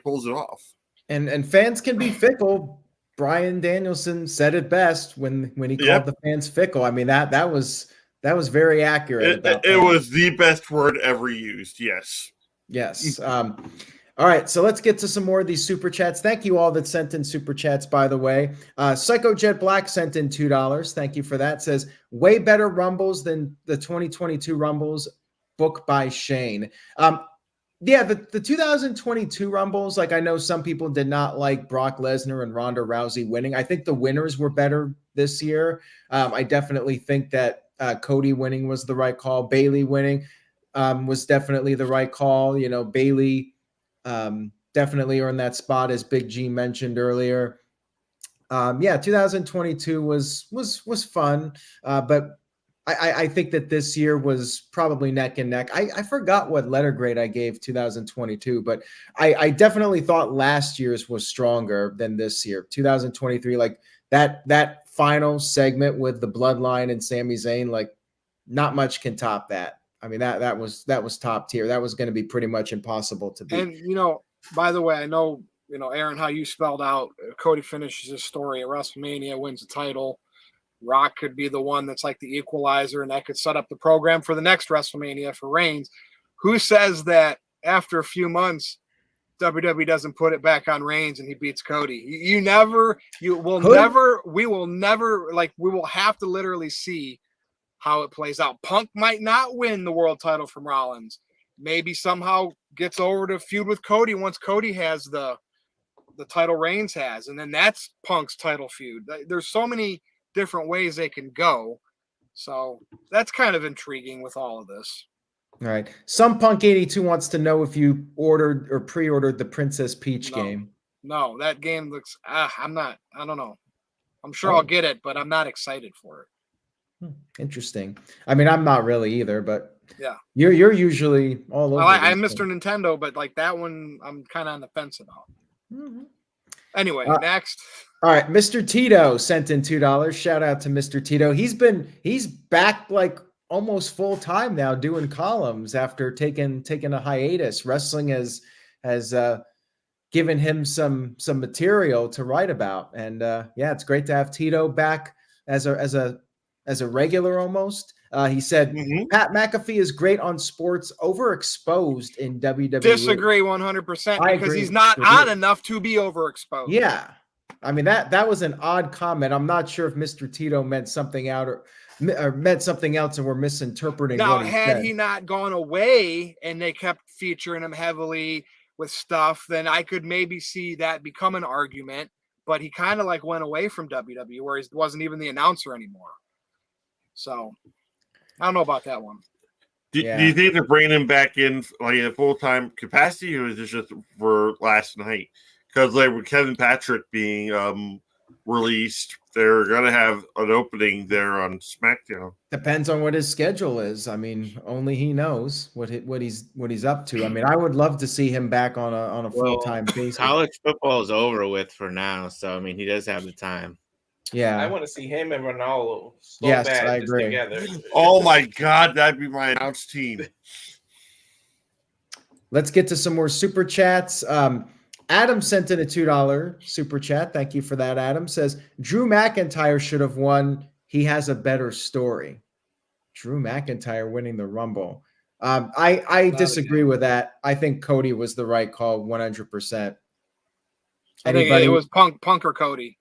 B: pulls it off.
E: And fans can be fickle. Bryan Danielson said it best when he called the fans fickle. I mean that was very accurate.
B: It was the best word ever used. Yes.
E: All right, so let's get to some more of these super chats. Thank you all that sent in super chats, by the way. Psycho Jet Black sent in $2. Thank you for that. Says, way better Rumbles than the 2022 Rumbles, book by Shane. The 2022 Rumbles, like I know some people did not like Brock Lesnar and Ronda Rousey winning. I think the winners were better this year. I definitely think that Cody winning was the right call. Bayley winning was definitely the right call. Bayley definitely earned that spot, as Big G mentioned earlier. 2022 was fun, but I think that this year was probably neck and neck. I forgot what letter grade I gave 2022, but I definitely thought last year's was stronger than this year. 2023, like that final segment with the Bloodline and Sami Zayn, like not much can top that. I mean, that was top tier. That was going to be pretty much impossible to beat.
A: And, by the way, I know, Aaron, how you spelled out Cody finishes his story at WrestleMania, wins the title. Rock could be the one that's like the equalizer, and that could set up the program for the next WrestleMania for Reigns. Who says that after a few months, WWE doesn't put it back on Reigns and he beats Cody? We will have to literally see how it plays out. Punk might not win the world title from Rollins. Maybe somehow gets over to feud with Cody once Cody has the title Reigns has, and then that's Punk's title feud. There's so many different ways they can go. So that's kind of intriguing with all of this.
E: All right. Some Punk 82 wants to know if you ordered or pre-ordered the Princess Peach
A: No.
E: game.
A: No, that game looks. I don't know. I'm sure I'll get it, but I'm not excited for it.
E: Interesting. I mean, I'm not really either, but
A: yeah,
E: you're usually all over.
A: I'm Mr. Nintendo, but like that one, I'm kind of on the fence about. Mm-hmm. Anyway, next.
E: All right, Mr. Tito sent in $2. Shout out to Mr. Tito. He's back like almost full time now doing columns after taking a hiatus. Wrestling has given him some material to write about, and yeah, it's great to have Tito back as a regular almost. He said Pat McAfee is great on sports, overexposed in WWE.
A: Disagree 100% because he's not on enough to be overexposed.
E: Yeah, I mean that was an odd comment. I'm not sure if Mr. Tito meant something out or meant something else, and we're misinterpreting.
A: Now,
E: what he
A: had
E: said.
A: he not gone away and they kept featuring him heavily with stuff, then I could maybe see that become an argument. But he kind of like went away from WWE where he wasn't even the announcer anymore. So I don't know about that one.
B: Do you think they're bringing him back in like in a full-time capacity, or is it just for last night? Because like with Kevin Patrick being released, they're gonna have an opening there on SmackDown.
E: Depends on what his schedule is. I mean, only he knows what he's up to. I mean, I would love to see him back on a full-time basis.
D: College football is over with for now, so I mean, he does have the time.
E: Yeah,
C: I want to see him and Ronaldo.
E: Yes, I agree.
C: Together.
B: Oh my God, that'd be my announce team.
E: Let's get to some more super chats. Adam sent in a $2 super chat. Thank you for that, Adam. Says, Drew McIntyre should have won. He has a better story. Drew McIntyre winning the Rumble. I disagree with that. I think Cody was the right call 100%.
A: I think it was Punk or Cody.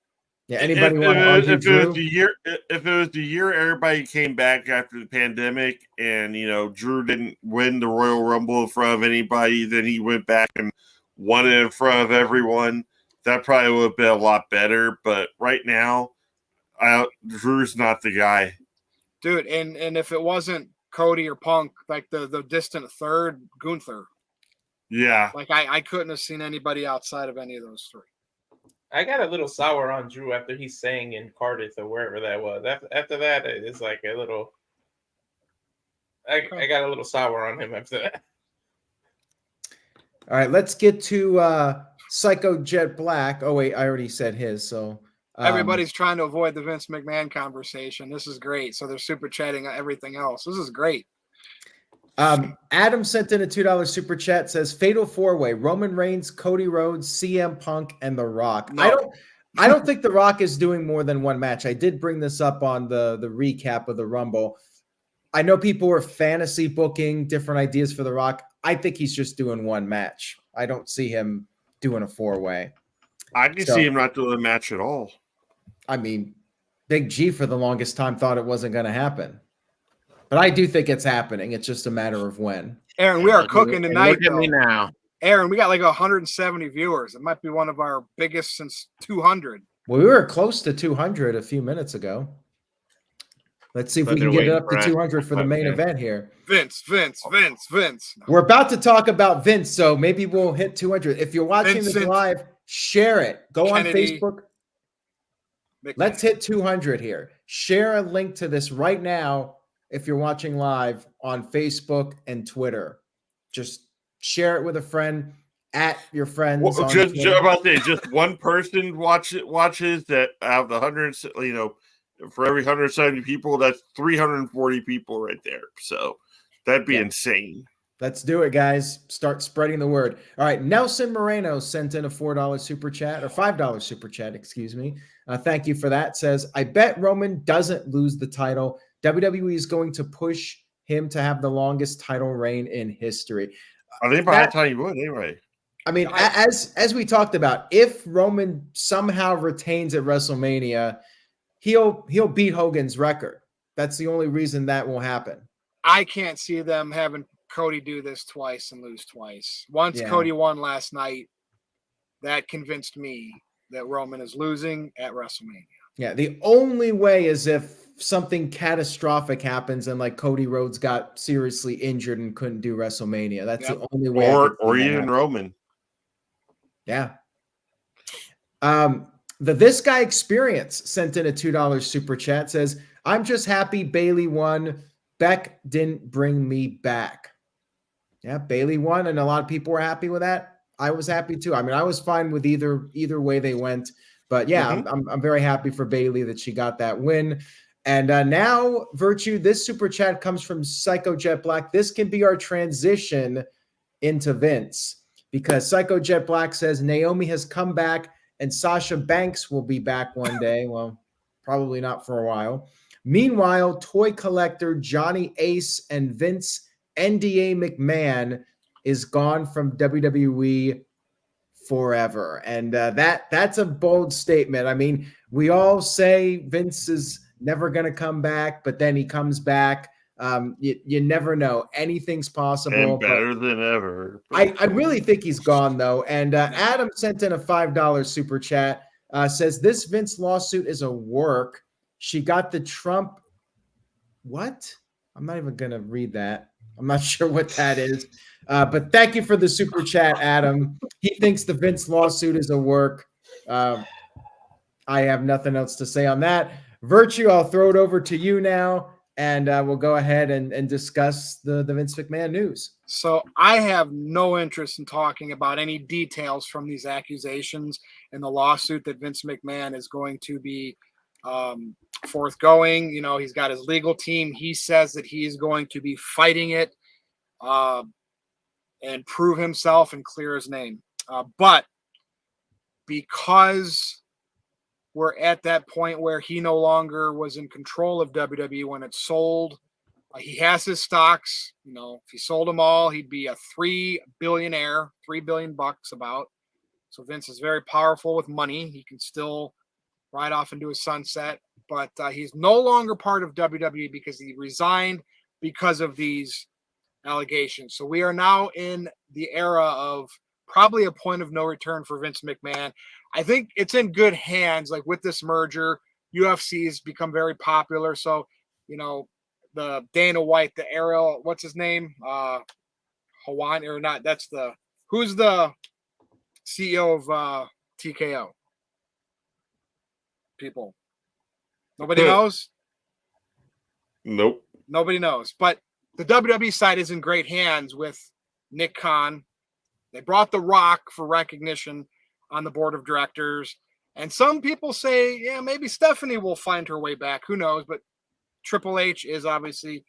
E: Yeah, anybody want to argue Drew?
B: If it was the year everybody came back after the pandemic and, Drew didn't win the Royal Rumble in front of anybody, then he went back and won it in front of everyone, that probably would have been a lot better. But right now, Drew's not the guy.
A: Dude, and if it wasn't Cody or Punk, like the distant third, Gunther.
B: Yeah.
A: Like I couldn't have seen anybody outside of any of those three.
C: I got a little sour on Drew after he sang in Cardiff or wherever that was. After that, it's like a little. I got a little sour on him after that.
E: All right, let's get to Psycho Jet Black. Oh wait, I already said his. So
A: everybody's trying to avoid the Vince McMahon conversation. This is great. So they're super chatting everything else. This is great.
E: Adam sent in a $2 super chat. Says Fatal 4-Way: Roman Reigns, Cody Rhodes, CM Punk, and The Rock. No. I don't think The Rock is doing more than one match. I did bring this up on the recap of the Rumble. I know people were fantasy booking different ideas for The Rock. I think he's just doing one match. I don't see him doing a 4-way.
B: I can see him not doing a match at all.
E: I mean, Big G for the longest time thought it wasn't going to happen. But I do think it's happening. It's just a matter of when.
A: Aaron, we are cooking tonight.
D: Look at me now.
A: Aaron, we got like 170 viewers. It might be one of our biggest since 200.
E: Well, we were close to 200 a few minutes ago. Let's see if we can get it up to 200 for the main event here.
A: Vince.
E: We're about to talk about Vince, so maybe we'll hit 200. If you're watching this live, share it. Go Kennedy, on Facebook. McMahon. Let's hit 200 here. Share a link to this right now if you're watching live on Facebook and Twitter. Just share it with a friend, at your friends.
B: Well, just one person watches that out of the 100, for every 170 people, that's 340 people right there. So that'd be insane.
E: Let's do it, guys. Start spreading the word. All right. Nelson Moreno sent in a $4 super chat, or $5 super chat, excuse me. Thank you for that. Says, I bet Roman doesn't lose the title. WWE is going to push him to have the longest title reign in history.
B: I think by that time he would anyway.
E: I mean, as we talked about, if Roman somehow retains at WrestleMania, he'll beat Hogan's record. That's the only reason that will happen.
A: I can't see them having Cody do this twice and lose twice. Once Cody won last night, that convinced me that Roman is losing at WrestleMania.
E: Yeah, the only way is if something catastrophic happens and like Cody Rhodes got seriously injured and couldn't do WrestleMania. That's the only way.
B: Or even Roman.
E: Yeah. This guy Experience sent in a $2 super chat, says, I'm just happy Bayley won. Beck didn't bring me back. Yeah, Bayley won, and a lot of people were happy with that. I was happy too. I mean, I was fine with either way they went. But yeah, I'm very happy for Bayley that she got that win. And now, Virtue, this super chat comes from Psycho Jet Black. This can be our transition into Vince, because Psycho Jet Black says Naomi has come back and Sasha Banks will be back one day. Well, probably not for a while. Meanwhile, toy collector Johnny Ace and Vince NDA McMahon is gone from WWE forever. And that's a bold statement. I mean, we all say Vince is never going to come back, but then he comes back. You never know. Anything's possible.
B: And better than ever.
E: I really think he's gone, though. And Adam sent in a $5 super chat. Says, this Vince lawsuit is a work. She got the Trump. What? I'm not even going to read that. I'm not sure what that is. But thank you for the super chat, Adam. He thinks the Vince lawsuit is a work. I have nothing else to say on that. Virtue, I'll throw it over to you now, and we'll go ahead and discuss the Vince McMahon news.
A: So I have no interest in talking about any details from these accusations and the lawsuit that Vince McMahon is going to be forthgoing. You know, he's got his legal team. He says that he is going to be fighting it and prove himself and clear his name. But because we're at that point where he no longer was in control of WWE when it sold, he has his stocks. You know, if he sold them all, he'd be a $3 billionaire, $3 billion about. So Vince is very powerful with money. He can still ride off into a sunset, but he's no longer part of WWE because he resigned because of these allegations. So we are now in the era of probably a point of no return for Vince McMahon. I think it's in good hands. Like with this merger, UFC's become very popular. So, you know, the Dana White, the Ariel, what's his name? Hawaiian or not? Who's the CEO of TKO? People. Nobody knows?
B: Nope.
A: Nobody knows. But the WWE side is in great hands with Nick Khan. They brought The Rock for recognition on the board of directors. And some people say, yeah, maybe Stephanie will find her way back. Who knows? But Triple H is obviously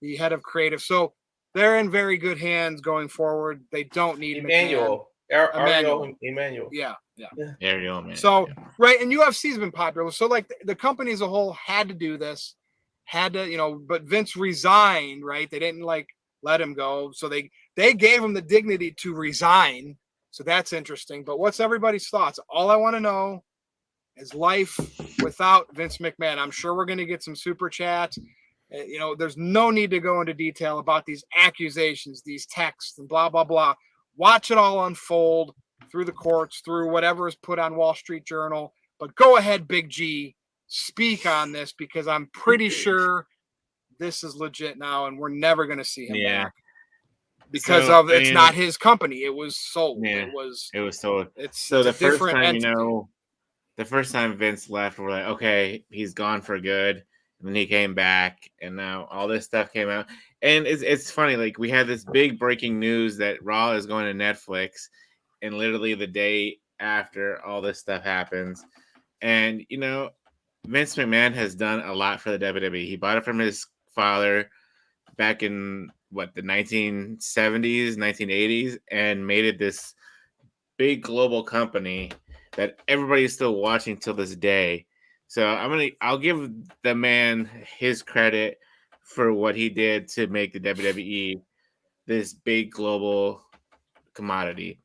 A: the head of creative. So they're in very good hands going forward. They don't need
C: Emmanuel. Emmanuel.
A: Yeah.
D: Ariel, man.
A: So, right. And UFC's been popular. So, like, the company as a whole had to do this, but Vince resigned, right? They didn't, like, let him go. So they gave him the dignity to resign. So that's interesting. But what's everybody's thoughts? All I want to know is life without Vince McMahon. I'm sure we're going to get some super chats. There's no need to go into detail about these accusations, these texts, and blah, blah, blah. Watch it all unfold through the courts, through whatever is put on Wall Street Journal. But go ahead, Big G, speak on this, because I'm pretty sure this is legit now, and we're never going to see him back. Because it's not his company. It was sold.
D: Yeah,
A: it was
D: sold.
A: It's
D: the first
A: different
D: time,
A: entity.
D: The first time Vince left, we're like, okay, he's gone for good. And then he came back, and now all this stuff came out. And it's funny, like, we had this big breaking news that Raw is going to Netflix, and literally the day after all this stuff happens. And, Vince McMahon has done a lot for the WWE. He bought it from his father back in, the 1970s, 1980s, and made it this big global company that everybody's still watching till this day. So I'll give the man his credit for what he did to make the WWE this big global commodity.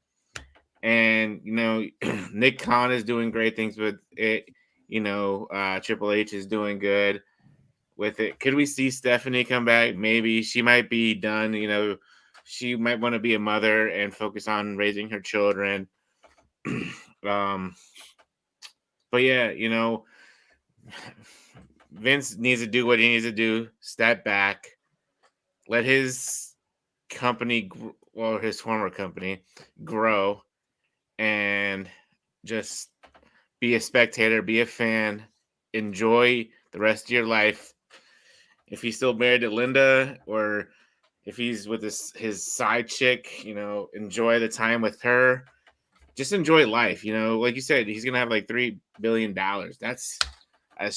D: And, Nick Khan is doing great things with it. Triple H is doing good with it. Could we see Stephanie come back? Maybe. She might be done. She might want to be a mother and focus on raising her children. But yeah, Vince needs to do what he needs to do. Step back, let his company, or his former company, grow, and just be a spectator, be a fan, enjoy the rest of your life. If he's still married to Linda, or if he's with his side chick, enjoy the time with her. Just enjoy life, Like you said, he's gonna have like $3 billion. That's a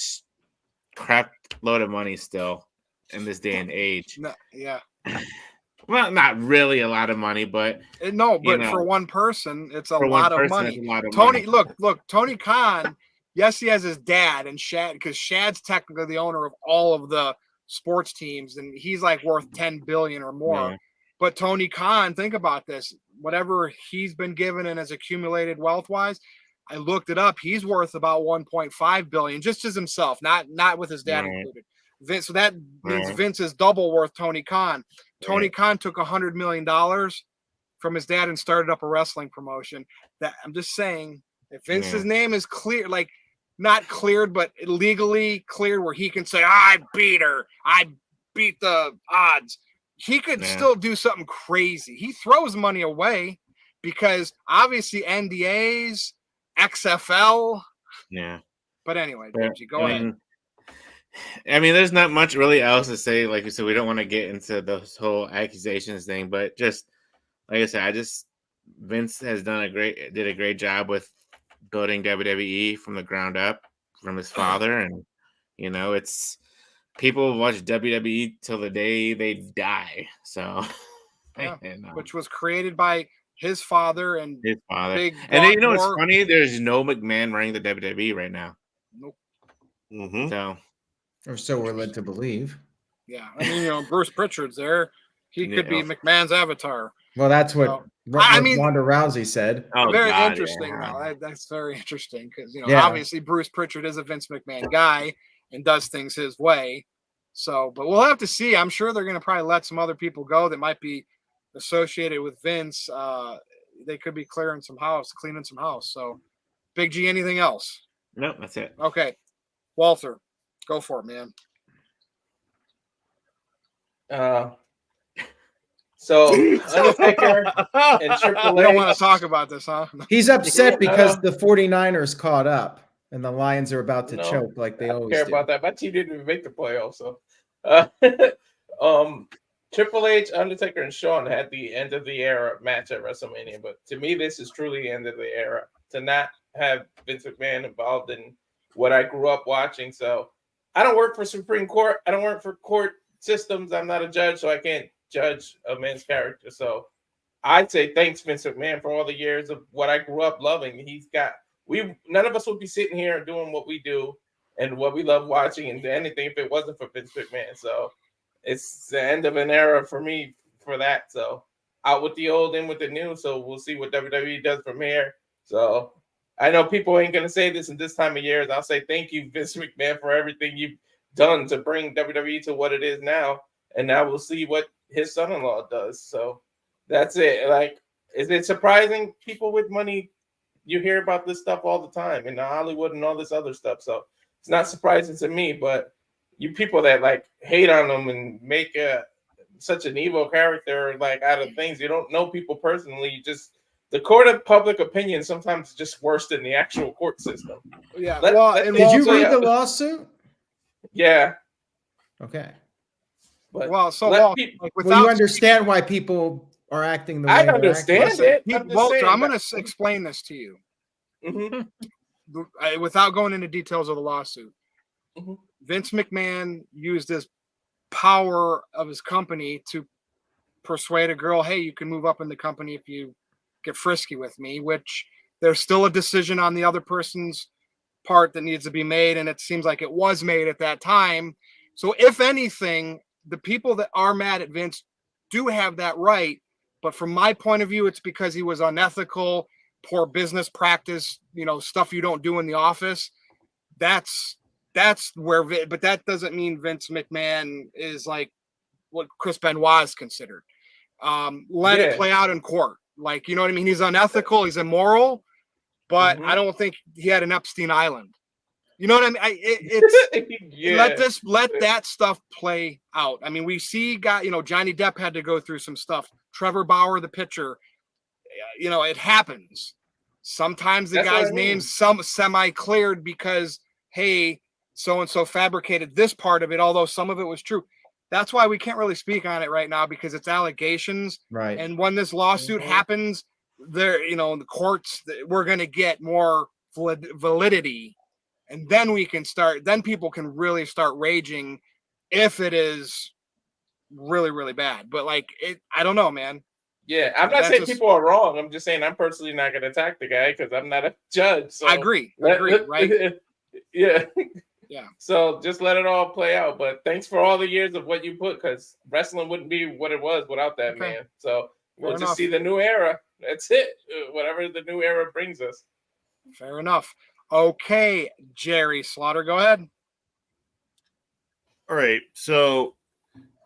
D: crap load of money still in this day and age.
A: No, yeah.
D: Well, not really a lot of money, but
A: for one person, it's a lot of money.
D: Tony,
A: look, Tony Khan. Yes, he has his dad and Shad, because Shad's technically the owner of all of the sports teams, and he's like worth 10 billion or more.
D: Yeah.
A: But Tony Khan, think about this: whatever he's been given and has accumulated wealth-wise, I looked it up. He's worth about 1.5 billion just as himself, not with his dad included. Vince, so that means Vince is double worth Tony Khan. Tony Khan took $100 million from his dad and started up a wrestling promotion. That I'm just saying, if Vince's name is clear, like not cleared, but legally cleared, where he can say, I beat her, I beat the odds, he could still do something crazy. He throws money away because obviously NDAs, XFL.
D: Yeah.
A: But anyway, go ahead.
D: I mean, there's not much really else to say. Like you said, we don't want to get into this whole accusations thing, but just like I said, Vince has did a great job with building WWE from the ground up from his father, and it's people watch WWE till the day they die. So,
A: which was created by his father and
D: his father.
A: Big
D: and then, it's funny. There's no McMahon running the WWE right now.
A: Nope.
B: Mm-hmm.
D: So.
E: Or so we're led to believe.
A: Yeah, I mean, Bruce Pritchard's there. He could be McMahon's avatar.
E: Well, that's what Ronda Rousey said.
A: Oh, very interesting. Yeah. That's very interesting because obviously Bruce Pritchard is a Vince McMahon guy and does things his way. So, but we'll have to see. I'm sure they're going to probably let some other people go that might be associated with Vince. They could be cleaning some house. So, Big G, anything else?
D: No, that's it.
A: Okay, Walter. Go for it, man.
C: So Undertaker and Triple H.
A: We don't want to talk about this, huh?
E: He's upset because the 49ers caught up and the Lions are about to choke like they always do.
C: I don't care about that. My team didn't even make the playoffs. So, Triple H, Undertaker, and Shawn had the end of the era match at WrestleMania. But to me, this is truly the end of the era. To not have Vince McMahon involved in what I grew up watching. So, I don't work for Supreme Court. I don't work for court systems. I'm not a judge, so I can't judge a man's character. So I'd say thanks, Vince McMahon, for all the years of what I grew up loving. None of us would be sitting here doing what we do and what we love watching and anything if it wasn't for Vince McMahon. So it's the end of an era for me for that. So out with the old, in with the new. So we'll see what WWE does from here. So I know people ain't going to say this in this time of year. I'll say thank you, Vince McMahon, for everything you've done to bring WWE to what it is now. And now we'll see what his son-in-law does. So that's it. Like, is it surprising? People with money, you hear about this stuff all the time in Hollywood and all this other stuff. So it's not surprising to me, but you people that like hate on them and make such an evil character like out of things, you don't know people personally. You just, the court of public opinion sometimes is just worse than the actual court system.
A: Yeah.
E: Did you read the lawsuit?
C: Yeah.
E: Okay.
C: But
E: you understand why people are acting the way
C: I understand it.
A: Walter, I'm going to explain this to you.
C: Mm-hmm.
A: Without going into details of the lawsuit. Mm-hmm. Vince McMahon used his power of his company to persuade a girl, hey, you can move up in the company if you get frisky with me, which there's still a decision on the other person's part that needs to be made, and it seems like it was made at that time. So if anything, the people that are mad at Vince do have that right, but from my point of view, it's because he was unethical, poor business practice, stuff you don't do in the office. That's where, but that doesn't mean Vince McMahon is like what Chris Benoit is considered. Let it play out in court. Like, you know what I mean? He's unethical, he's immoral, but I don't think he had an Epstein Island. You know what I mean? It's
C: Yeah.
A: let that stuff play out. I mean, we see Johnny Depp had to go through some stuff. Trevor Bauer, the pitcher, it happens. Sometimes the
C: That's what
A: guy's
C: I mean.
A: name's semi-cleared because, hey, so-and-so fabricated this part of it, although some of it was true. That's why we can't really speak on it right now because it's allegations.
E: Right.
A: And when this lawsuit happens, there, in the courts, we're going to get more validity. And then then people can really start raging if it is really, really bad. But I don't know, man.
C: Yeah, I'm not saying people are wrong. I'm just saying I'm personally not going to attack the guy because I'm not a judge. So
A: I agree, right?
C: Yeah.
A: Yeah.
C: So just let it all play out. But thanks for all the years of what you put, because wrestling wouldn't be what it was without that man. So we'll just see the new era. That's it. Whatever the new era brings us.
A: Fair enough. Okay, Jerry Slaughter, go ahead.
B: All right. So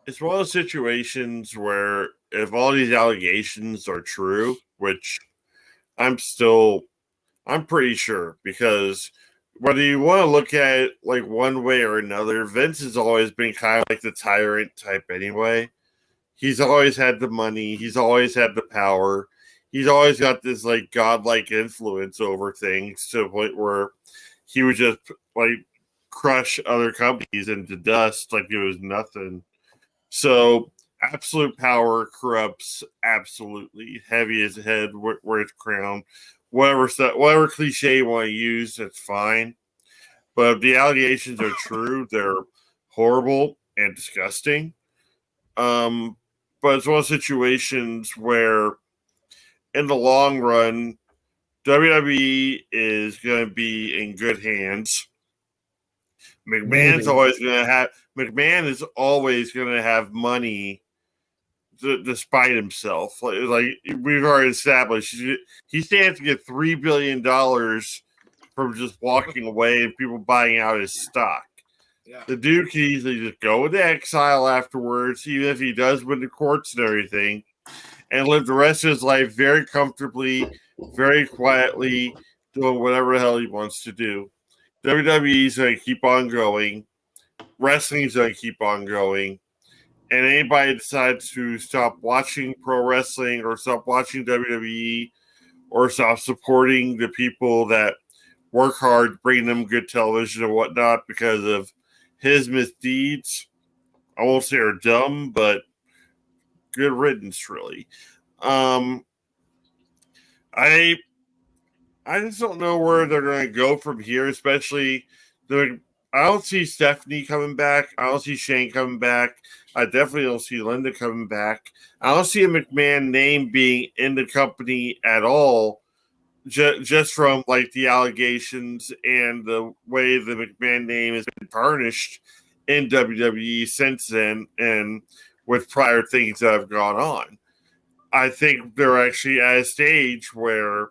B: it's one of those situations where if all these allegations are true, which I'm pretty sure, because whether you want to look at it like one way or another, Vince has always been kind of like the tyrant type anyway. He's always had the money. He's always had the power. He's always got this like godlike influence over things to the point where he would just like crush other companies into dust like it was nothing. So absolute power corrupts absolutely. Heavy as a head, where it's crowned. Whatever cliche you want to use, that's fine. But if the allegations are true, they're horrible and disgusting. But it's one of those situations where, in the long run, WWE is going to be in good hands. McMahon is always going to have money despite himself. Like we've already established, he stands to get $3 billion from just walking away and people buying out his stock.
A: Yeah.
B: The dude can easily just go into exile afterwards, even if he does win the courts and everything, and live the rest of his life very comfortably, very quietly, doing whatever the hell he wants to do. WWE's going to keep on going. Wrestling's going to keep on going. And anybody decides to stop watching pro wrestling or stop watching WWE or stop supporting the people that work hard, bring them good television and whatnot because of his misdeeds, I won't say are dumb, but good riddance, really. I just don't know where they're going to go from here, especially I don't see Stephanie coming back. I don't see Shane coming back. I definitely don't see Linda coming back. I don't see a McMahon name being in the company at all, just from like the allegations and the way the McMahon name has been tarnished in WWE since then and with prior things that have gone on. I think they're actually at a stage where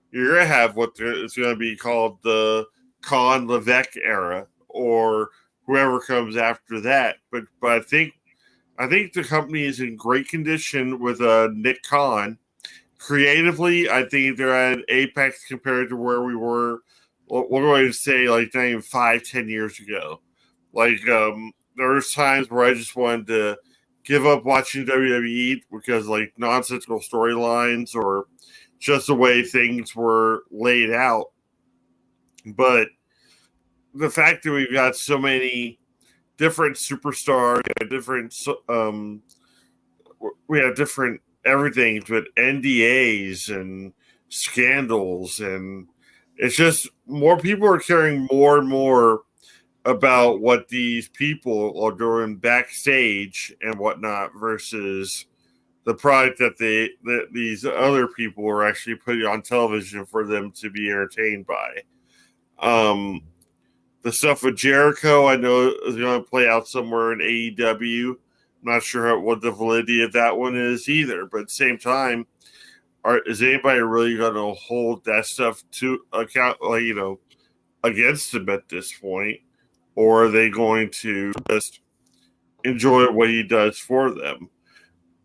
B: you're going to have what is going to be called the Khan Levesque era, or whoever comes after that. But I think the company is in great condition with Nick Khan. Creatively, I think they're at an apex compared to where we were. We're going to say like not even 5-10 years ago. Like there was times where I just wanted to give up watching WWE because like nonsensical storylines or just the way things were laid out. But the fact that we've got so many different superstars, we have different everything with NDAs and scandals, and it's just more people are caring more and more about what these people are doing backstage and whatnot versus the product that these other people are actually putting on television for them to be entertained by. The stuff with Jericho, I know is going to play out somewhere in AEW. I'm not sure what the validity of that one is either. But at the same time, is anybody really going to hold that stuff to account, against him at this point? Or are they going to just enjoy what he does for them?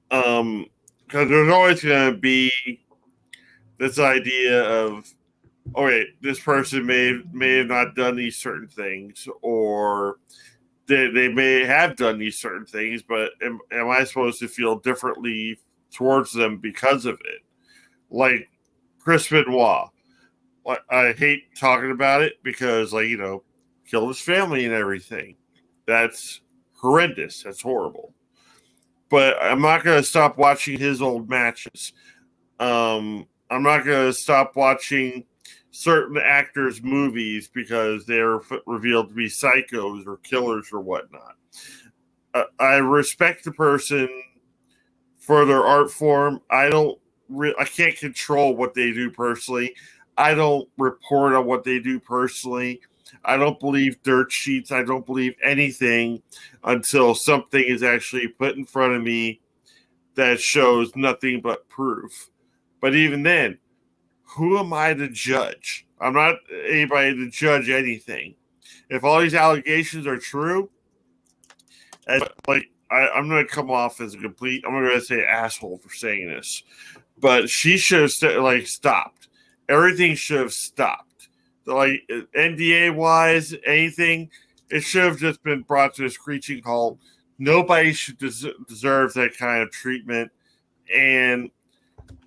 B: Because there's always going to be this idea of okay, this person may have not done these certain things, or they may have done these certain things, but am I supposed to feel differently towards them because of it? Like Chris Benoit. I hate talking about it because, killed his family and everything. That's horrendous. That's horrible. But I'm not going to stop watching his old matches. I'm not going to stop watching certain actors' movies because they're revealed to be psychos or killers or whatnot. I respect the person for their art form. I can't control what they do personally. I don't report on what they do personally. I don't believe dirt sheets. I don't believe anything until something is actually put in front of me that shows nothing but proof. But even then, who am I to judge? I'm not anybody to judge anything. If all these allegations are true, I'm going to come off as I'm going to say asshole for saying this, but she should have stopped. Everything should have stopped. NDA wise, anything, it should have just been brought to a screeching halt. Nobody should deserve that kind of treatment. And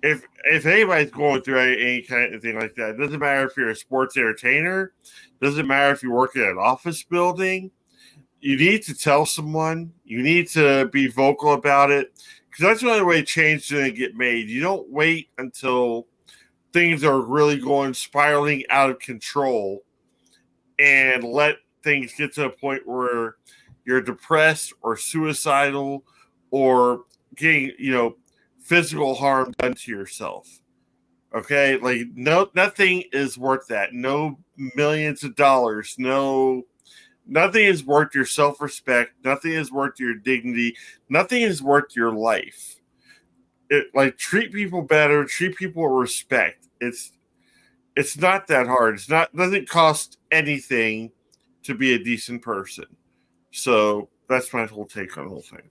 B: if anybody's going through any kind of thing like that, it doesn't matter if you're a sports entertainer, doesn't matter if you work in an office building, you need to tell someone. You need to be vocal about it, because that's the only way change is going to get made. You don't wait until things are really spiraling out of control and let things get to a point where you're depressed or suicidal or getting, physical harm done to yourself. Okay? Nothing is worth that. No millions of dollars. Nothing is worth your self-respect. Nothing is worth your dignity. Nothing is worth your life. Treat people better. Treat people with respect. It's not that hard. Doesn't cost anything to be a decent person. So that's my whole take on the whole thing.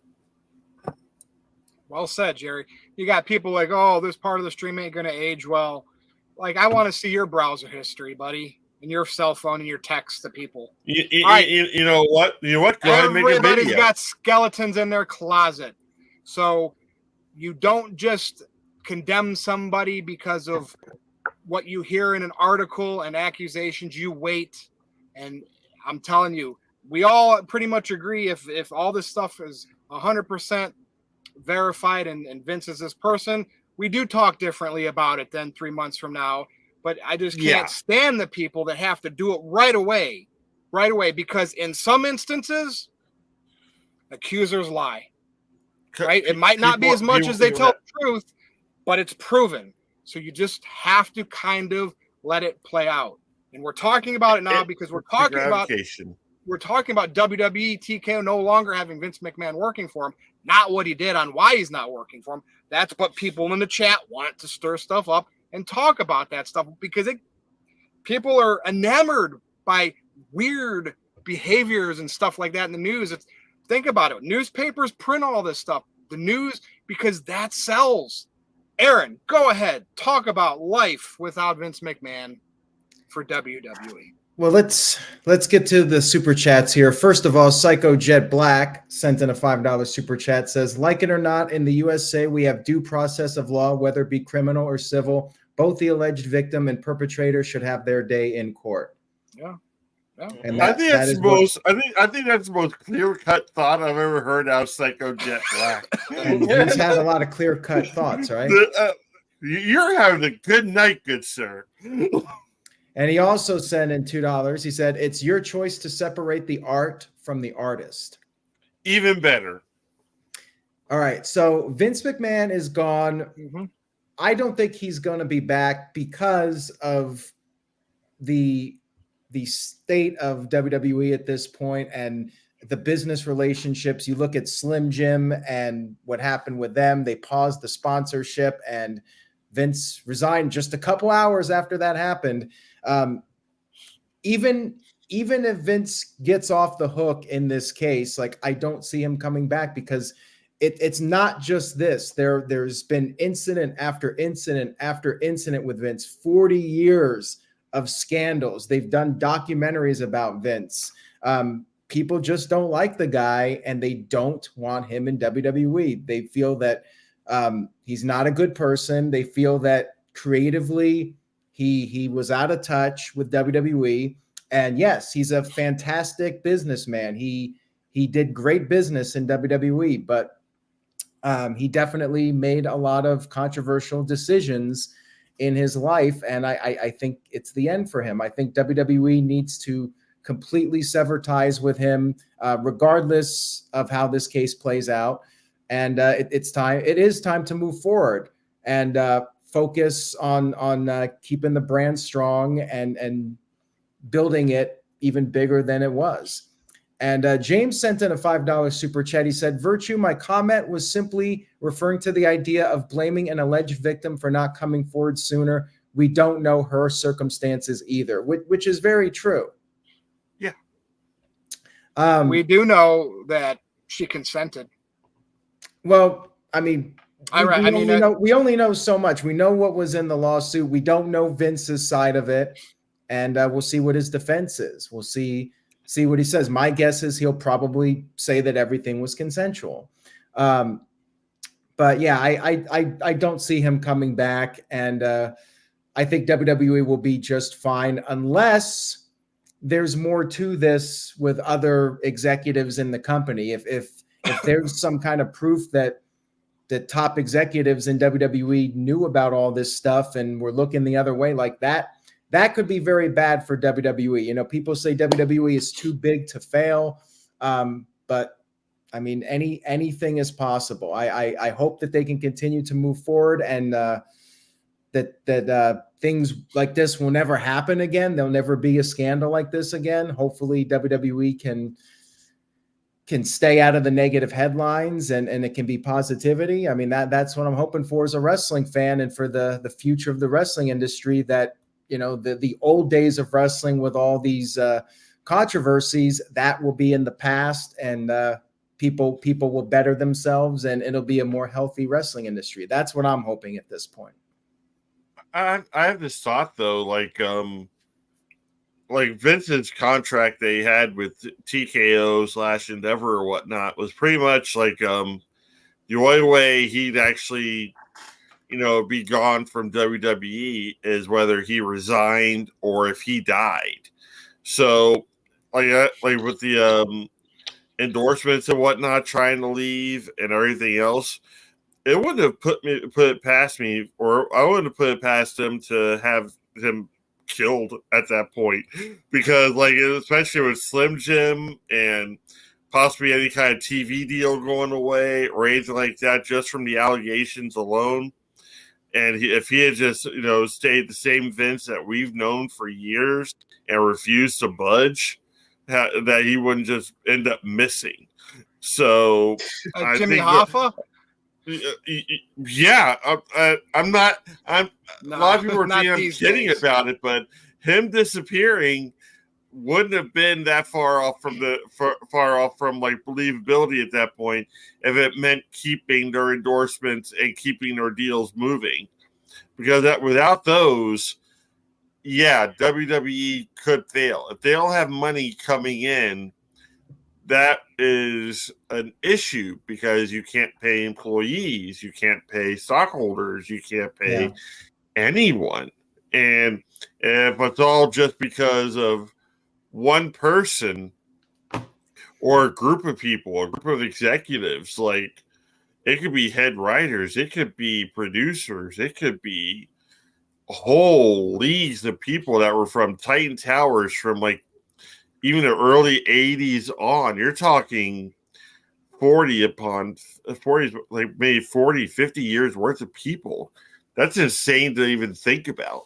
A: Well said, Jerry. You got people like, oh, this part of the stream ain't going to age well. I want to see your browser history, buddy, and your cell phone and your text to people.
B: You know what? Go ahead and make a video.
A: Everybody's got skeletons in their closet. So you don't just condemn somebody because of what you hear in an article and accusations. You wait. And I'm telling you, we all pretty much agree if all this stuff is 100% verified and Vince is this person, we do talk differently about it than 3 months from now. But I just can't stand the people that have to do it right away, because in some instances, accusers lie, right? It might not be as much as they tell the truth, but it's proven. So you just have to kind of let it play out. And we're talking about it now because we're talking about WWE TKO no longer having Vince McMahon working for him. Not what he did on why he's not working for him. That's what people in the chat want to stir stuff up and talk about that stuff, because people are enamored by weird behaviors and stuff like that in the news. Think about it. Newspapers print all this stuff. The news, because that sells. Aaron, go ahead. Talk about life without Vince McMahon for WWE.
E: Well, let's get to the super chats here. First of all, Psycho Jet Black sent in a $5 super chat, says, like it or not, in the USA, we have due process of law, whether it be criminal or civil. Both the alleged victim and perpetrator should have their day in court.
A: Yeah.
E: And
B: I think that's the most clear-cut thought I've ever heard out of Psycho Jet Black.
E: He's had a lot of clear-cut thoughts, right?
B: You're having a good night, good sir.
E: And he also sent in $2. He said, it's your choice to separate the art from the artist.
B: Even better.
E: All right. So Vince McMahon is gone.
A: Mm-hmm.
E: I don't think he's going to be back because of the state of WWE at this point and the business relationships. You look at Slim Jim and what happened with them. They paused the sponsorship and Vince resigned just a couple hours after that happened. Even if Vince gets off the hook in this case, I don't see him coming back, because it's not just this. There's been incident after incident after incident with Vince. 40 years of scandals. They've done documentaries about Vince. People just don't like the guy, and they don't want him in WWE. They feel that he's not a good person. They feel that creatively he was out of touch with WWE. And yes, he's a fantastic businessman. He did great business in WWE, but he definitely made a lot of controversial decisions in his life, and I think it's the end for him. I think WWE needs to completely sever ties with him, regardless of how this case plays out. And it's time. It is time to move forward and focus on keeping the brand strong and building it even bigger than it was. And James sent in a $5 super chat. He said, Virtue, my comment was simply referring to the idea of blaming an alleged victim for not coming forward sooner. We don't know her circumstances either, which is very true.
B: Yeah.
A: We do know that she consented.
E: Well, I mean, we only know so much. We know what was in the lawsuit. We don't know Vince's side of it. And we'll see what his defense is. We'll see what he says. My guess is he'll probably say that everything was consensual. But yeah, I don't see him coming back. And I think WWE will be just fine unless there's more to this with other executives in the company. If there's some kind of proof that the top executives in WWE knew about all this stuff and were looking the other way like that, that could be very bad for WWE. You know, people say WWE is too big to fail, but I mean, anything is possible. I hope that they can continue to move forward and that things like this will never happen again. There'll never be a scandal like this again. Hopefully, WWE can stay out of the negative headlines and it can be positivity. I mean, that's what I'm hoping for as a wrestling fan and for the future of the wrestling industry, that you know, the old days of wrestling with all these controversies, that will be in the past, and people will better themselves, and it'll be a more healthy wrestling industry. That's what I'm hoping at this point.
B: I have this thought though, like Vincent's contract they had with TKO / Endeavor or whatnot was pretty much like the only way he'd actually, you know, be gone from WWE is whether he resigned or if he died. So, like with the endorsements and whatnot, trying to leave and everything else, it wouldn't have put it past me, or I wouldn't have put it past him to have him killed at that point, because like especially with Slim Jim and possibly any kind of TV deal going away or anything like that, just from the allegations alone. And if he had just, you know, stayed the same Vince that we've known for years and refused to budge, that he wouldn't just end up missing. So
A: Jimmy Hoffa?
B: Yeah, I'm not. A lot of people are thinking I'm kidding about it, but him disappearing wouldn't have been that far off from like believability at that point if it meant keeping their endorsements and keeping their deals moving, because without those, yeah, WWE could fail if they don't have money coming in. That is an issue because you can't pay employees, you can't pay stockholders, you can't pay anyone, and if it's all just because of one person or a group of people, a group of executives, like it could be head writers, it could be producers, it could be whole leagues of people that were from Titan Towers from like even the early 80s on. You're talking 40, like maybe 40, 50 years worth of people. That's insane to even think about.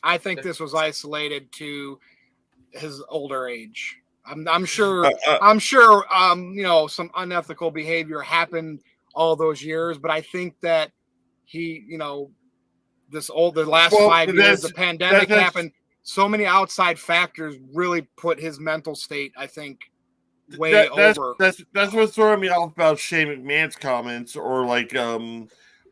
A: I think this was isolated to his older age. I'm sure. You know, some unethical behavior happened all those years, but I think that he, you know, the last 5 years, the pandemic happened. So many outside factors really put his mental state, I think, over.
B: That's what's throwing me off about Shane McMahon's comments, or like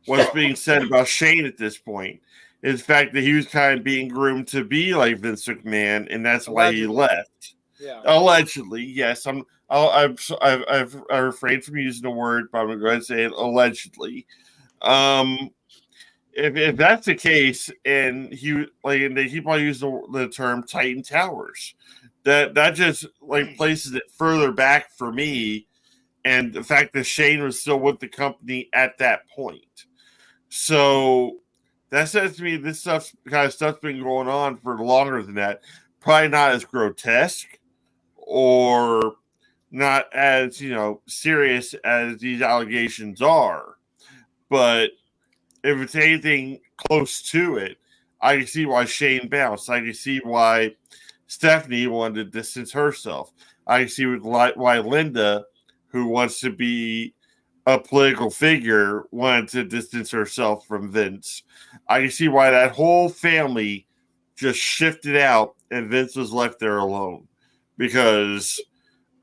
B: what's being said about Shane at this point, is the fact that he was kind of being groomed to be like Vince McMahon, and that's why he left.
A: Yeah.
B: Allegedly, yes. I've refrained from using the word, but I'm going to go ahead and say it allegedly. If that's the case, and they keep on using the term Titan Towers, that just like places it further back for me, and the fact that Shane was still with the company at that point. So that says to me this stuff's been going on for longer than that. Probably not as grotesque or not as serious as these allegations are, but if it's anything close to it, I can see why Shane bounced. I can see why Stephanie wanted to distance herself. I can see why Linda, who wants to be a political figure, wanted to distance herself from Vince. I can see why that whole family just shifted out and Vince was left there alone, because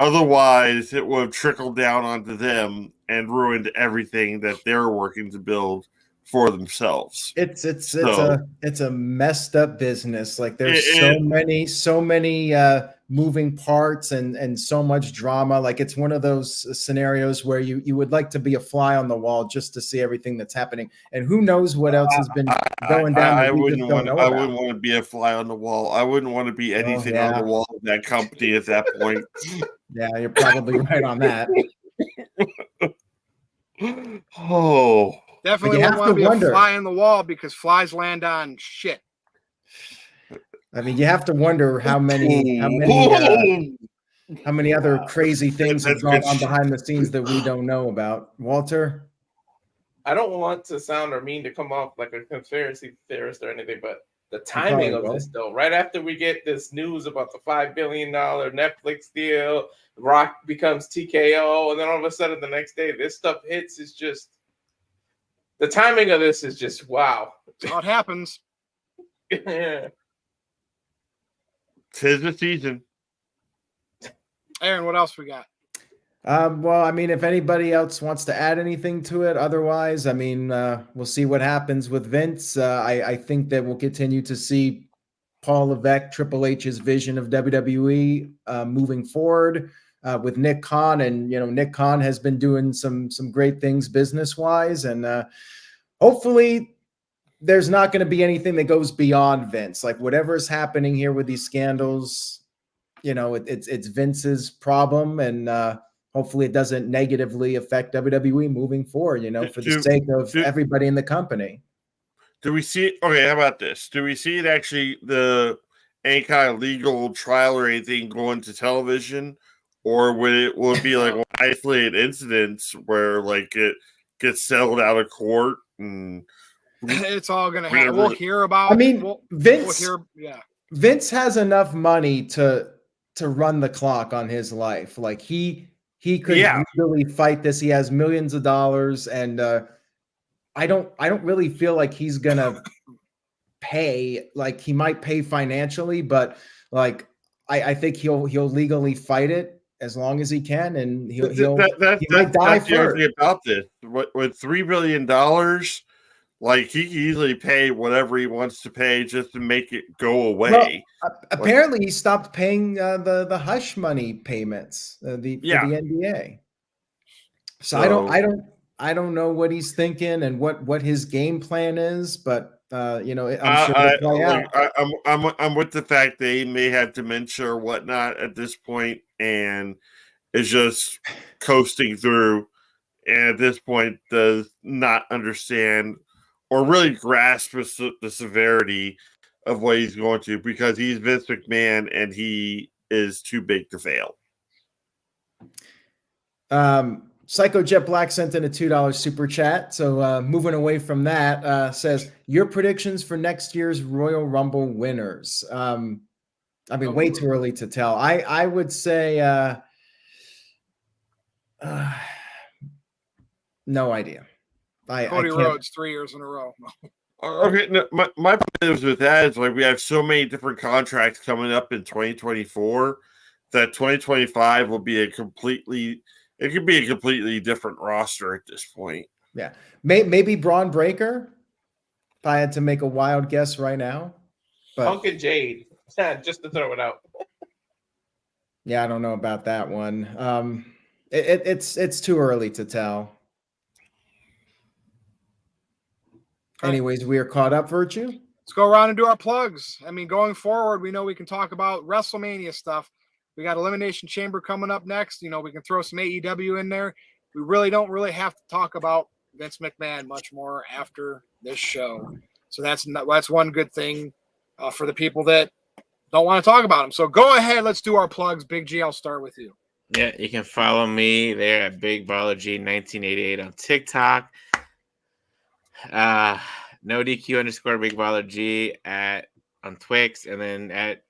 B: otherwise it would have trickled down onto them and ruined everything that they're working to build for themselves.
E: It's a messed up business. Like there's so many moving parts and so much drama. Like it's one of those scenarios where you would like to be a fly on the wall just to see everything that's happening. And who knows what else has been going down.
B: I wouldn't want to be a fly on the wall. I wouldn't want to be anything on the wall of that company at that point.
E: Yeah, you're probably right on that.
B: Oh.
A: Definitely wouldn't want to be a fly in the wall because flies land on shit.
E: I mean, you have to wonder how many other crazy things have gone on behind the scenes that we don't know about. Walter?
C: I don't want to sound or mean to come off like a conspiracy theorist or anything, but the timing of this, though, right after we get this news about the $5 billion Netflix deal, Rock becomes TKO, and then all of a sudden the next day this stuff hits, is just... The timing of this is just wow.
A: That's how it happens.
C: Yeah.
B: 'Tis the season.
A: Aaron, what else we got?
E: Well, I mean, if anybody else wants to add anything to it, otherwise, I mean, we'll see what happens with Vince. I think that we'll continue to see Paul Levesque, Triple H's vision of WWE moving forward. With Nick Khan, and Nick Khan has been doing some great things business wise, and hopefully there's not going to be anything that goes beyond Vince. Like whatever is happening here with these scandals, it's Vince's problem, and hopefully it doesn't negatively affect WWE moving forward. For the sake of everybody in the company.
B: Do we see? Okay, how about this? Do we see it actually any kind of legal trial or anything going to television? Or will it be like one isolated incidents where like it gets settled out of court and
A: it's all gonna happen? We'll hear about.
E: I mean, Vince.
A: We'll hear,
E: Vince has enough money to run the clock on his life. Like he could really fight this. He has millions of dollars, and I don't really feel like he's gonna pay. Like he might pay financially, but like I think he'll legally fight it as long as he can, and he might die first.
B: About this, with $3 billion, like he can easily pay whatever he wants to pay just to make it go away.
E: Well, apparently, he stopped paying the hush money payments for the NBA. So I don't know what he's thinking and what his game plan is, but I'm sure it'll play out.
B: I'm with the fact that he may have dementia or whatnot at this point, and is just coasting through, and at this point does not understand or really grasp the severity of what he's going to, because he's Vince McMahon and he is too big to fail.
E: Psycho Jet Black sent in a $2 super chat. So moving away from that, says your predictions for next year's Royal Rumble winners. Way too early to tell. I would say no idea.
A: Cody Rhodes 3 years in a row.
B: Okay, no, my point with that is like we have so many different contracts coming up in 2024 that 2025 will be a completely different roster at this point.
E: Yeah, maybe Braun Breaker. if I had to make a wild guess right now. But
C: Punk and Jade, just to throw it out.
E: yeah, I don't know about that one. It's too early to tell. Anyways, we are caught up, Virtue.
A: Let's go around and do our plugs. I mean, going forward, we know we can talk about WrestleMania stuff. We got Elimination Chamber coming up next. You know, we can throw some AEW in there. We really don't have to talk about Vince McMahon much more after this show. So that's one good thing for the people that don't want to talk about him. So go ahead. Let's do our plugs. Big G, I'll start with you.
D: Yeah, you can follow me there at Big Baller G 1988 on TikTok. NoDQ _ Big Baller G on Twix, and then at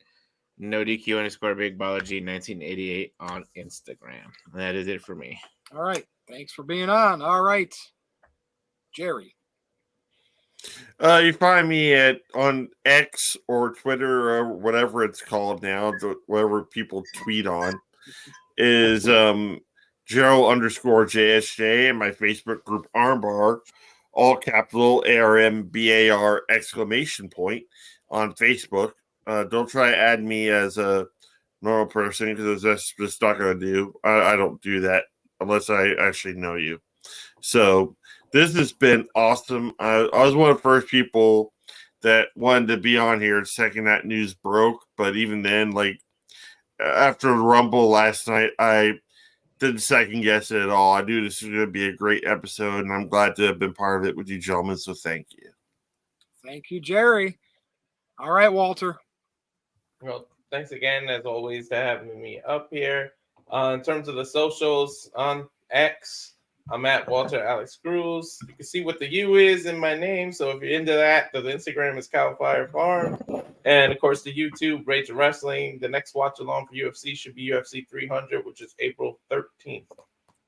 D: NoDQ _ Big Baller G 1988 on Instagram. And that is it for me.
A: All right. Thanks for being on. All right. Jerry.
B: You find me on X or Twitter or whatever it's called now, whatever people tweet on, is Joe _JSJ, and my Facebook group Armbar, all capital ARMBAR exclamation point on Facebook. Don't try to add me as a normal person because that's just not going to do. I don't do that unless I actually know you. So this has been awesome. I was one of the first people that wanted to be on here second that news broke. But even then, like after the Rumble last night, I didn't second guess it at all. I knew this was going to be a great episode, and I'm glad to have been part of it with you gentlemen. So thank you.
A: Thank you, Jerry. All right, Walter.
C: Well, thanks again, as always, for having me up here. In terms of the socials on X, I'm at Walter Alex Cruz. You can see what the U is in my name. So if you're into that, the Instagram is Cal Fire Farm. And of course, the YouTube, Rage of Wrestling. The next watch along for UFC should be UFC 300, which is April 13th.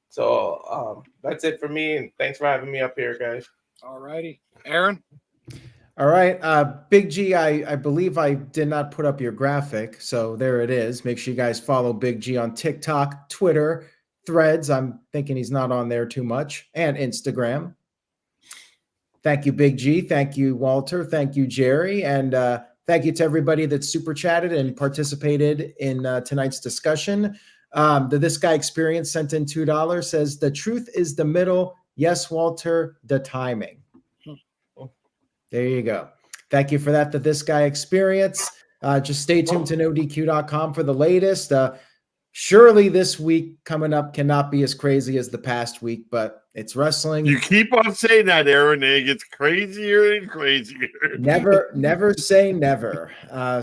C: So that's it for me. And thanks for having me up here, guys.
A: All righty. Aaron?
E: All right. Big G, I believe I did not put up your graphic. So there it is. Make sure you guys follow Big G on TikTok, Twitter, Threads. I'm thinking he's not on there too much, and Instagram. Thank you, Big G. Thank you, Walter. Thank you, Jerry. And thank you to everybody that super chatted and participated in tonight's discussion. This guy Experience sent in $2, says, the truth is the middle. Yes, Walter, the timing. There you go. Thank you for that. This guy Experience. Just stay tuned to NoDQ.com for the latest. Surely this week coming up cannot be as crazy as the past week, but it's wrestling.
B: You keep on saying that, Aaron, and it gets crazier and crazier.
E: Never say never.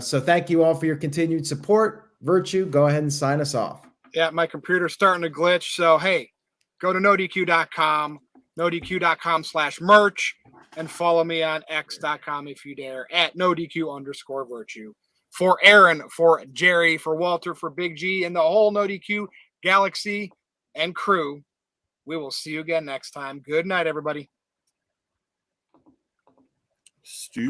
E: So thank you all for your continued support. Virtue, go ahead and sign us off.
A: Yeah, my computer's starting to glitch. So, hey, go to NoDQ.com, NoDQ.com/merch, and follow me on X.com if you dare, at NoDQ_virtue. For Aaron, for Jerry, for Walter, for Big G, and the whole NoDQ galaxy and crew, we will see you again next time. Good night, everybody.